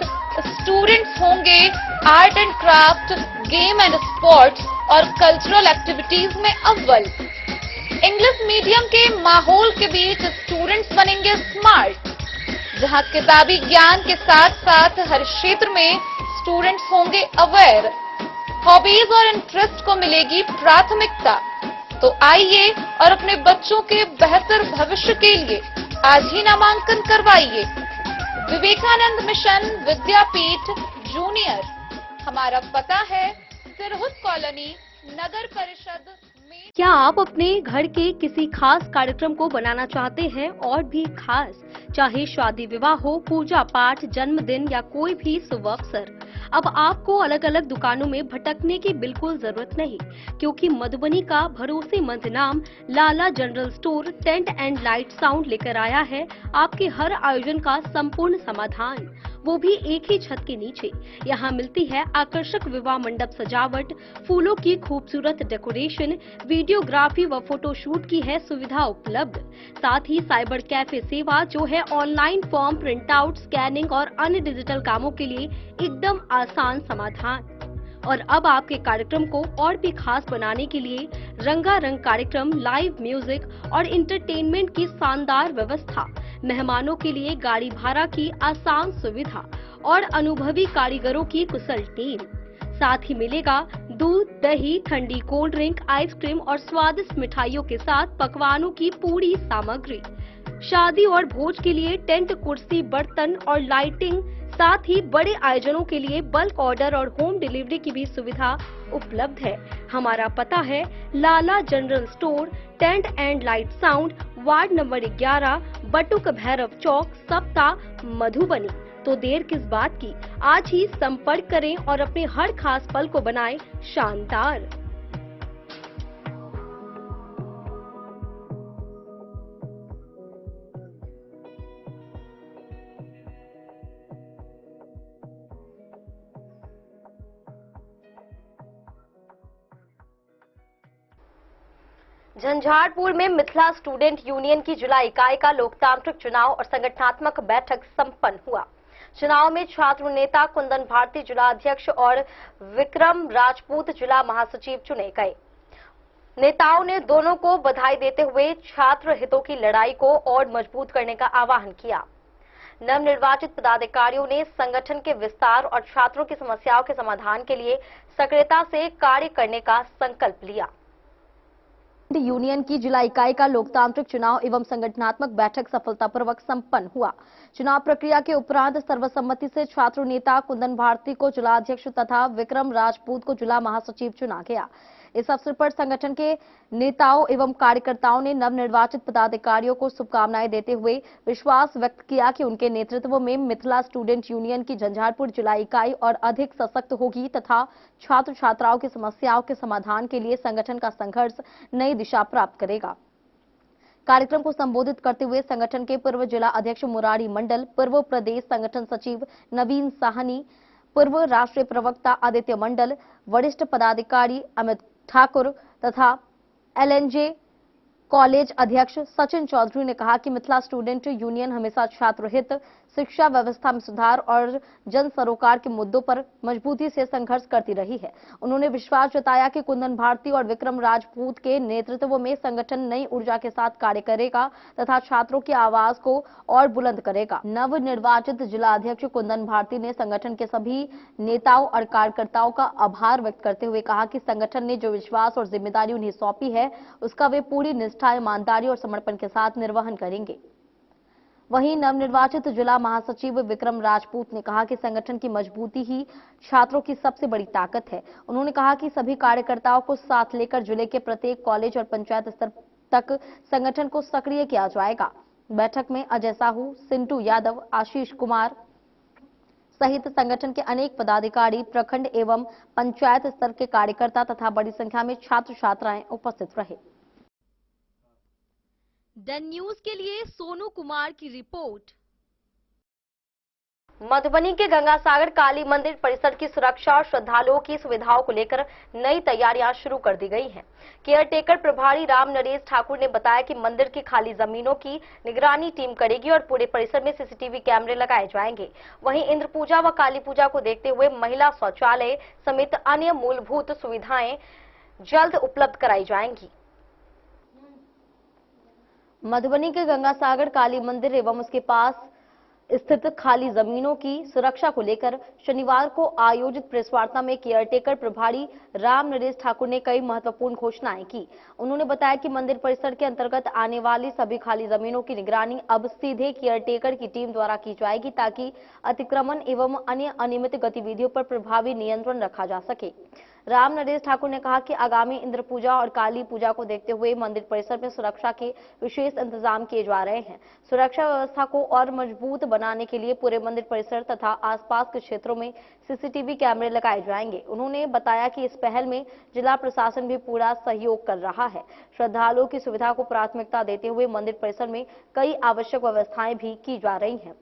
स्टूडेंट्स होंगे art and craft, game and sports और कल्चरल एक्टिविटीज में अव्वल। इंग्लिश मीडियम के माहौल के बीच स्टूडेंट्स बनेंगे स्मार्ट, जहां किताबी ज्ञान के साथ साथ हर क्षेत्र में स्टूडेंट्स होंगे अवेयर। हॉबीज और इंटरेस्ट को मिलेगी प्राथमिकता। तो आइए और अपने बच्चों के बेहतर भविष्य के लिए आज ही नामांकन करवाइए। विवेकानंद मिशन विद्यापीठ जूनियर, हमारा पता है सिरहुत कॉलोनी, नगर परिषद में। क्या आप अपने घर के किसी खास कार्यक्रम को बनाना चाहते हैं और भी खास, चाहे शादी विवाह हो, पूजा पाठ, जन्मदिन या कोई भी शुभ अवसर? अब आपको अलग अलग दुकानों में भटकने की बिल्कुल जरूरत नहीं, क्योंकि मधुबनी का भरोसेमंद नाम Lala general store tent and light sound लेकर आया है आपके हर आयोजन का संपूर्ण समाधान, वो भी एक ही छत के नीचे। यहाँ मिलती है आकर्षक विवाह मंडप सजावट, फूलों की खूबसूरत डेकोरेशन, वीडियोग्राफी व फोटोशूट की है सुविधा उपलब्ध। साथ ही साइबर कैफे सेवा, जो है online form print out, scanning और अन्य डिजिटल कामों के लिए एकदम आसान समाधान। और अब आपके कार्यक्रम को और भी खास बनाने के लिए रंगारंग कार्यक्रम, लाइव म्यूजिक और इंटरटेनमेंट की शानदार व्यवस्था, मेहमानों के लिए गाड़ी भाड़ा की आसान सुविधा और अनुभवी कारीगरों की कुशल टीम। साथ ही मिलेगा दूध, दही, ठंडी कोल्ड ड्रिंक, आइसक्रीम और स्वादिष्ट मिठाइयों के साथ पकवानों की पूरी सामग्री। शादी और भोज के लिए टेंट, कुर्सी, बर्तन और लाइटिंग, साथ ही बड़े आयोजनों के लिए बल्क ऑर्डर और होम डिलीवरी की भी सुविधा उपलब्ध है। हमारा पता है Lala general store tent and light sound, ward number 11, Batuk Bhairav Chowk, Sapta, Madhubani. तो देर किस बात की, आज ही संपर्क करें और अपने हर खास पल को बनाएं शानदार। झंझारपुर में मिथिला स्टूडेंट यूनियन की जिला इकाई का लोकतांत्रिक चुनाव और संगठनात्मक बैठक संपन्न हुआ। चुनाव में छात्र नेता कुंदन भारती जिला अध्यक्ष और विक्रम राजपूत जिला महासचिव चुने गए। नेताओं ने दोनों को बधाई देते हुए छात्र हितों की लड़ाई को और मजबूत करने का आह्वान किया। नवनिर्वाचित पदाधिकारियों ने संगठन के विस्तार और छात्रों की समस्याओं के समाधान के लिए सक्रियता से कार्य करने का संकल्प लिया। यूनियन की जिला इकाई का लोकतांत्रिक चुनाव एवं संगठनात्मक बैठक सफलतापूर्वक संपन्न हुआ। चुनाव प्रक्रिया के उपरांत सर्वसम्मति से छात्र नेता कुंदन भारती को जिला अध्यक्ष तथा विक्रम राजपूत को जिला महासचिव चुना गया। इस अवसर पर संगठन के नेताओं एवं कार्यकर्ताओं ने नवनिर्वाचित पदाधिकारियों को शुभकामनाएं देते हुए विश्वास व्यक्त किया कि उनके नेतृत्व में मिथिला स्टूडेंट यूनियन की झंझारपुर जिला इकाई और अधिक सशक्त होगी तथा छात्र छात्राओं की समस्याओं के समाधान के लिए संगठन का संघर्ष नई दिशा प्राप्त करेगा। कार्यक्रम को संबोधित करते हुए संगठन के पूर्व जिला अध्यक्ष मुरारी मंडल, पूर्व प्रदेश संगठन सचिव नवीन साहनी, पूर्व राष्ट्रीय प्रवक्ता आदित्य मंडल, वरिष्ठ पदाधिकारी अमित ठाकुर तथा LNJ कॉलेज अध्यक्ष सचिन चौधरी ने कहा कि मिथिला स्टूडेंट यूनियन हमेशा छात्र हित, शिक्षा व्यवस्था में सुधार और जन सरोकार के मुद्दों पर मजबूती से संघर्ष करती रही है। उन्होंने विश्वास जताया कि कुंदन भारती और विक्रम राजपूत के नेतृत्व में संगठन नई ऊर्जा के साथ कार्य करेगा तथा छात्रों की आवाज को और बुलंद करेगा। नवनिर्वाचित जिला अध्यक्ष कुंदन भारती ने संगठन के सभी नेताओं और कार्यकर्ताओं का आभार व्यक्त करते हुए कहा कि संगठन ने जो विश्वास और जिम्मेदारी उन्हें सौंपी है उसका वे पूरी निष्ठा, ईमानदारी और समर्पण के साथ निर्वहन करेंगे। वहीं नवनिर्वाचित जिला महासचिव विक्रम राजपूत ने कहा कि संगठन की मजबूती ही छात्रों की सबसे बड़ी ताकत है। उन्होंने कहा कि सभी कार्यकर्ताओं को साथ लेकर जिले के प्रत्येक कॉलेज और पंचायत स्तर तक संगठन को सक्रिय किया जाएगा। बैठक में अजय साहू, सिंटू यादव, आशीष कुमार सहित संगठन के अनेक पदाधिकारी, प्रखंड एवं पंचायत स्तर के कार्यकर्ता तथा बड़ी संख्या में छात्र छात्राएं उपस्थित रहे। द न्यूज के लिए सोनू कुमार की रिपोर्ट। मधुबनी के गंगासागर काली मंदिर परिसर की सुरक्षा और श्रद्धालुओं की सुविधाओं को लेकर नई तैयारियां शुरू कर दी गई हैं। केयरटेकर प्रभारी राम नरेश ठाकुर ने बताया कि मंदिर की खाली जमीनों की निगरानी टीम करेगी और पूरे परिसर में सीसीटीवी कैमरे लगाए जाएंगे। वहीं इंद्र पूजा व काली पूजा को देखते हुए महिला शौचालय समेत अन्य मूलभूत सुविधाएं जल्द उपलब्ध कराई जाएंगी। मधुबनी के गंगासागर काली मंदिर एवं उसके पास स्थित खाली जमीनों की सुरक्षा को लेकर शनिवार को आयोजित प्रेस वार्ता में केयरटेकर प्रभारी राम नरेश ठाकुर ने कई महत्वपूर्ण घोषणाएं की। उन्होंने बताया कि मंदिर परिसर के अंतर्गत आने वाली सभी खाली जमीनों की निगरानी अब सीधे केयरटेकर की टीम द्वारा की जाएगी ताकि अतिक्रमण एवं अन्य अनियमित गतिविधियों पर प्रभावी नियंत्रण रखा जा सके। राम नरेश ठाकुर ने कहा कि आगामी इंद्र पूजा और काली पूजा को देखते हुए मंदिर परिसर में सुरक्षा के विशेष इंतजाम किए जा रहे हैं। सुरक्षा व्यवस्था को और मजबूत बनाने के लिए पूरे मंदिर परिसर तथा आसपास के क्षेत्रों में सीसीटीवी कैमरे लगाए जाएंगे। उन्होंने बताया कि इस पहल में जिला प्रशासन भी पूरा सहयोग कर रहा है। श्रद्धालुओं की सुविधा को प्राथमिकता देते हुए मंदिर परिसर में कई आवश्यक व्यवस्थाएं भी की जा रही हैं।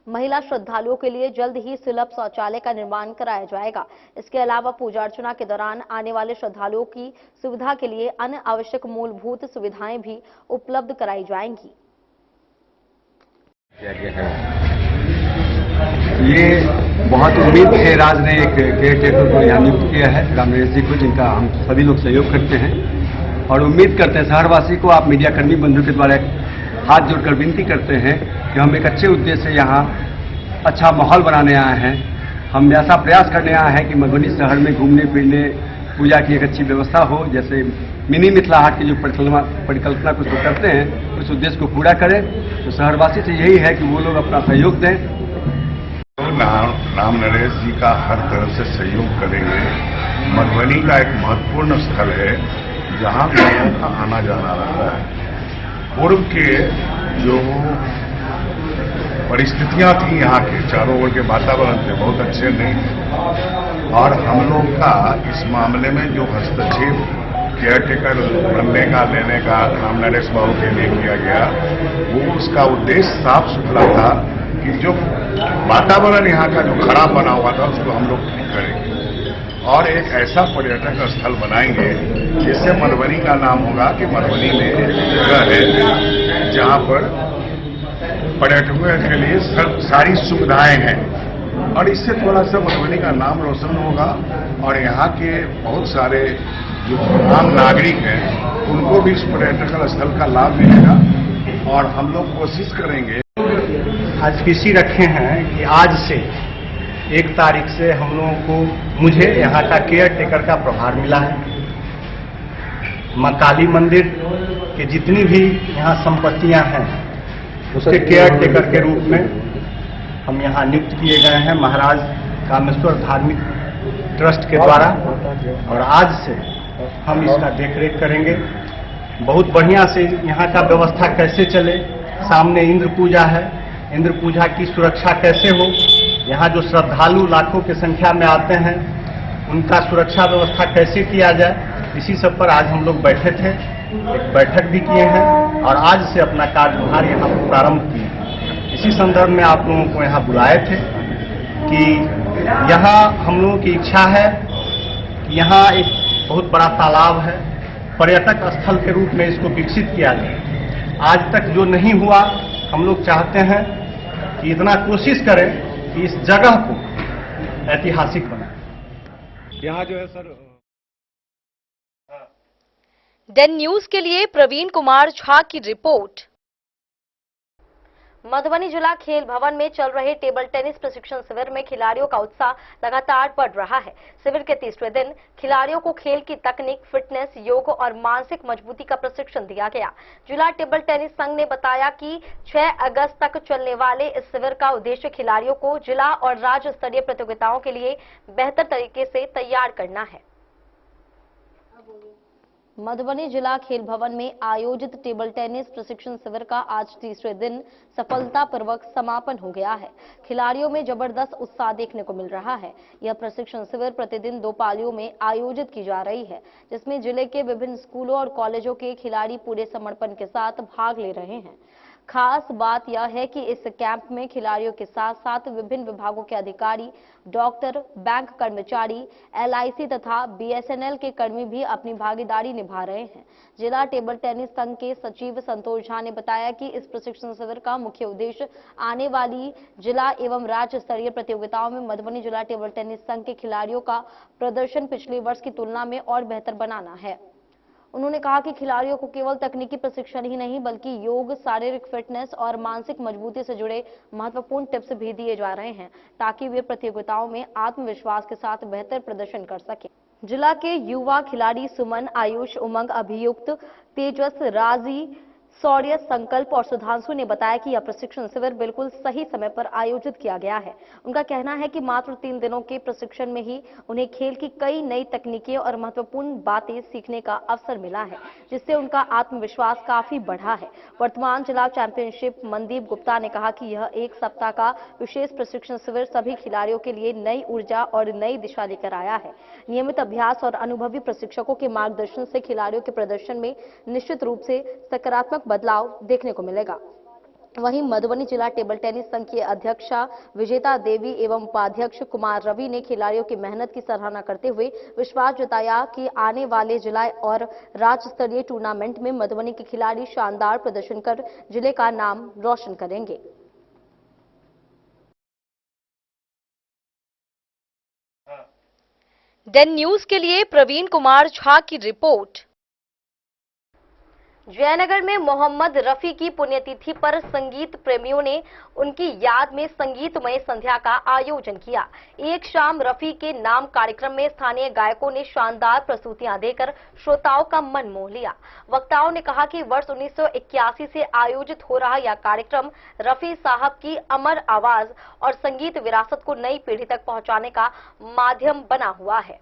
महिला श्रद्धालुओं के लिए जल्द ही सुलभ शौचालय का निर्माण कराया जाएगा। इसके अलावा पूजा अर्चना के दौरान आने वाले श्रद्धालुओं की सुविधा के लिए अन्य आवश्यक मूलभूत सुविधाएं भी उपलब्ध कराई जाएंगी। ये बहुत उम्मीद से राज ने एक केयरटेकर को यहाँ नियुक्त किया है, राम नरेश जी को, जिनका हम सभी लोग सहयोग करते हैं और उम्मीद करते हैं शहरवासी को, आप मीडियाकर्मी बंधु के द्वारा हाथ जोड़कर विनती करते हैं कि हम एक अच्छे उद्देश्य से यहाँ अच्छा माहौल बनाने आए हैं। हम ऐसा प्रयास करने आए हैं कि मधुबनी शहर में घूमने फिरने पूजा की एक अच्छी व्यवस्था हो, जैसे मिनी मिथिला हाट की जो परिकल्पना कुछ तो करते हैं, उस उद्देश्य को पूरा करें। तो शहरवासी से यही है कि वो लोग अपना सहयोग दें। तो राम नरेश जी का हर तरफ से सहयोग करेंगे। मधुबनी का एक महत्वपूर्ण स्थल है जहाँ लोगों का आना जाना रहता है। पूर्व के जो परिस्थितियां थी यहाँ के चारों ओर के वातावरण थे बहुत अच्छे नहीं, और हम लोग का इस मामले में जो हस्तक्षेप केयरटेकर बनने का लेने का राम नरेश बाबू के लिए किया गया, वो उसका उद्देश्य साफ सुथरा था कि जो वातावरण यहाँ का जो खराब बना हुआ था उसको हम लोग ठीक करेंगे और एक ऐसा पर्यटक स्थल बनाएंगे जिससे मधुबनी का नाम होगा कि मधुबनी में एक जगह है जहाँ पर पर्यटकों के लिए सारी सुविधाएं हैं और इससे थोड़ा सा मधुबनी का नाम रोशन होगा और यहाँ के बहुत सारे जो आम नागरिक हैं उनको भी इस पर्यटक स्थल का लाभ मिलेगा और हम लोग कोशिश करेंगे। आज पीसी रखे हैं कि आज से 1 तारीख से हम लोगों को मुझे यहाँ का केयरटेकर का प्रभार मिला है। मां काली मंदिर के जितनी भी यहाँ संपत्तियां हैं उसके केयरटेकर के रूप में हम यहाँ नियुक्त किए गए हैं महाराज कामेश्वर धार्मिक ट्रस्ट के द्वारा और आज से हम इसका देखरेख करेंगे। बहुत बढ़िया से यहाँ का व्यवस्था कैसे चले, सामने इंद्र पूजा है, इंद्र पूजा की सुरक्षा कैसे हो, यहाँ जो श्रद्धालु लाखों की संख्या में आते हैं उनका सुरक्षा व्यवस्था कैसे किया जाए, इसी सब पर आज हम लोग बैठे थे, एक बैठक भी किए हैं और आज से अपना कार्यभार यहाँ पर प्रारंभ किए हैं। इसी संदर्भ में आप लोगों को यहाँ बुलाए थे कि यहाँ हम लोगों की इच्छा है कि यहाँ एक बहुत बड़ा तालाब है, पर्यटक स्थल के रूप में इसको विकसित किया जाए। आज तक जो नहीं हुआ, हम लोग चाहते हैं कि इतना कोशिश करें कि इस जगह को ऐतिहासिक बनाएं। यहाँ जो है सर डेन न्यूज के लिए प्रवीण कुमार झा की रिपोर्ट। मधुबनी जिला खेल भवन में चल रहे टेबल टेनिस प्रशिक्षण शिविर में खिलाड़ियों का उत्साह लगातार बढ़ रहा है। शिविर के तीसरे दिन खिलाड़ियों को खेल की तकनीक, फिटनेस, योग और मानसिक मजबूती का प्रशिक्षण दिया गया। जिला टेबल टेनिस संघ ने बताया कि 6 अगस्त तक चलने वाले इस शिविर का उद्देश्य खिलाड़ियों को जिला और राज्य स्तरीय प्रतियोगिताओं के लिए बेहतर तरीके से तैयार करना है। मधुबनी जिला खेल भवन में आयोजित टेबल टेनिस प्रशिक्षण शिविर का आज तीसरे दिन सफलतापूर्वक समापन हो गया है। खिलाड़ियों में जबरदस्त उत्साह देखने को मिल रहा है। यह प्रशिक्षण शिविर प्रतिदिन 2 पालियों में आयोजित की जा रही है, जिसमें जिले के विभिन्न स्कूलों और कॉलेजों के खिलाड़ी पूरे समर्पण के साथ भाग ले रहे हैं। खास बात यह है कि इस कैंप में खिलाड़ियों के साथ साथ विभिन्न विभागों के अधिकारी, डॉक्टर, बैंक कर्मचारी, LIC तथा BSNL के कर्मी भी अपनी भागीदारी निभा रहे हैं। जिला टेबल टेनिस संघ के सचिव संतोष झा ने बताया कि इस प्रशिक्षण शिविर का मुख्य उद्देश्य आने वाली जिला एवं राज्य स्तरीय प्रतियोगिताओं में मधुबनी जिला टेबल टेनिस संघ के खिलाड़ियों का प्रदर्शन पिछले वर्ष की तुलना में और बेहतर बनाना है। उन्होंने कहा कि खिलाड़ियों को केवल तकनीकी प्रशिक्षण ही नहीं बल्कि योग, शारीरिक फिटनेस और मानसिक मजबूती से जुड़े महत्वपूर्ण टिप्स भी दिए जा रहे हैं ताकि वे प्रतियोगिताओं में आत्मविश्वास के साथ बेहतर प्रदर्शन कर सकें। जिला के युवा खिलाड़ी सुमन, आयुष, उमंग, अभियुक्त, तेजस, राजी, शौर्य, संकल्प और सुधांशु ने बताया कि यह प्रशिक्षण शिविर बिल्कुल सही समय पर आयोजित किया गया है। उनका कहना है कि मात्र 3 दिनों के प्रशिक्षण में ही उन्हें खेल की कई नई तकनीकें और महत्वपूर्ण बातें सीखने का अवसर मिला है, जिससे उनका आत्मविश्वास काफी बढ़ा है। वर्तमान जिला चैंपियनशिप मनदीप गुप्ता ने कहा कि यह 1 सप्ताह का विशेष प्रशिक्षण शिविर सभी खिलाड़ियों के लिए नई ऊर्जा और नई दिशा लेकर आया है। नियमित अभ्यास और अनुभवी प्रशिक्षकों के मार्गदर्शन से खिलाड़ियों के प्रदर्शन में निश्चित रूप से सकारात्मक बदलाव देखने को मिलेगा। वहीं मधुबनी जिला टेबल टेनिस संघ की अध्यक्षा विजेता देवी एवं उपाध्यक्ष कुमार रवि ने खिलाड़ियों की मेहनत की सराहना करते हुए विश्वास जताया कि आने वाले जिला और राज्य स्तरीय टूर्नामेंट में मधुबनी के खिलाड़ी शानदार प्रदर्शन कर जिले का नाम रोशन करेंगे। डेन न्यूज के लिए प्रवीण कुमार झा की रिपोर्ट। जयनगर में मोहम्मद रफी की पुण्यतिथि पर संगीत प्रेमियों ने उनकी याद में संगीतमय संध्या का आयोजन किया। एक शाम रफी के नाम कार्यक्रम में स्थानीय गायकों ने शानदार प्रस्तुतियां देकर श्रोताओं का मन मोह लिया। वक्ताओं ने कहा कि वर्ष 1981 से आयोजित हो रहा यह कार्यक्रम रफी साहब की अमर आवाज और संगीत विरासत को नई पीढ़ी तक पहुंचाने का माध्यम बना हुआ है।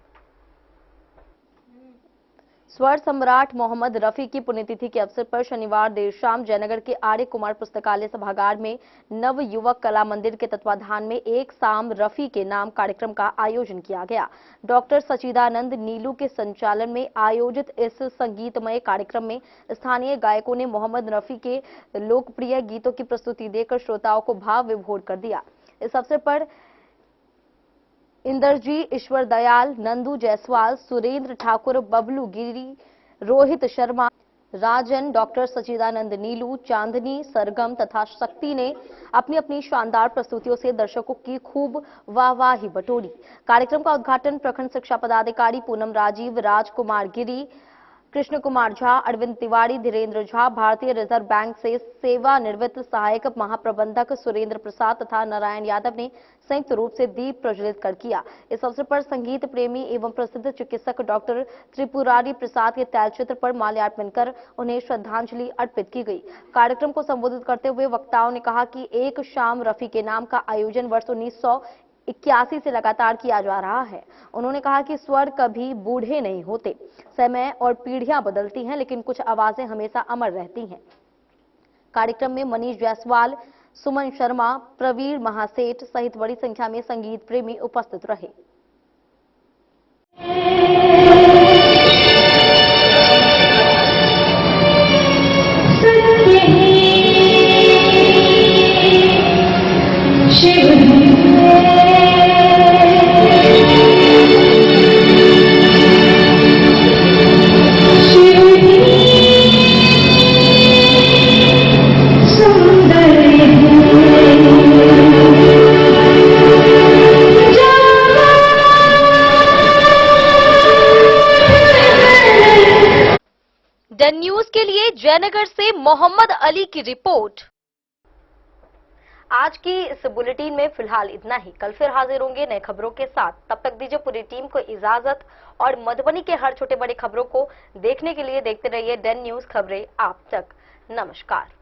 स्वर सम्राट मोहम्मद रफी की पुण्यतिथि के अवसर पर शनिवार देर शाम जयनगर के आर्य कुमार पुस्तकालय सभागार में नव युवक कला मंदिर के तत्वाधान में एक शाम रफी के नाम कार्यक्रम का आयोजन किया गया। डॉक्टर सचिदानंद नीलू के संचालन में आयोजित इस संगीतमय कार्यक्रम में स्थानीय गायकों ने मोहम्मद रफी के लोकप्रिय गीतों की प्रस्तुति देकर श्रोताओं को भाव विभोर कर दिया। इस अवसर पर इंदरजी, ईश्वर दयाल, नंदू जायसवाल, सुरेंद्र ठाकुर, बबलू गिरी, रोहित शर्मा, राजन, डॉक्टर सचिदानंद नीलू, चांदनी, सरगम तथा शक्ति ने अपनी अपनी शानदार प्रस्तुतियों से दर्शकों की खूब वाहवाही बटोरी। कार्यक्रम का उद्घाटन प्रखंड शिक्षा पदाधिकारी पूनम राजीव, राजकुमार गिरी, कृष्ण कुमार झा, अरविंद तिवारी, धीरेन्द्र झा, भारतीय रिजर्व बैंक से सेवानिवृत्त सहायक महाप्रबंधक सुरेंद्र प्रसाद तथा नारायण यादव ने संयुक्त रूप से दीप प्रज्वलित कर किया। इस अवसर पर संगीत प्रेमी एवं प्रसिद्ध चिकित्सक डॉक्टर त्रिपुरारी प्रसाद के तैलचित्र पर माल्यार्पण कर उन्हें श्रद्धांजलि अर्पित की गई। कार्यक्रम को संबोधित करते हुए वक्ताओं ने कहा कि एक शाम रफी के नाम का आयोजन वर्ष 1981 से लगातार किया जा रहा है। उन्होंने कहा कि स्वर कभी बूढ़े नहीं होते, समय और पीढ़ियां बदलती हैं लेकिन कुछ आवाजें हमेशा अमर रहती हैं। कार्यक्रम में मनीष जायसवाल, सुमन शर्मा, प्रवीर महासेठ सहित बड़ी संख्या में संगीत प्रेमी उपस्थित रहे। जयनगर से मोहम्मद अली की रिपोर्ट। आज की इस बुलेटिन में फिलहाल इतना ही। कल फिर हाजिर होंगे नए खबरों के साथ। तब तक दीजिए पूरी टीम को इजाजत और मधुबनी के हर छोटे बड़े खबरों को देखने के लिए देखते रहिए डेन न्यूज खबरें आप तक। नमस्कार।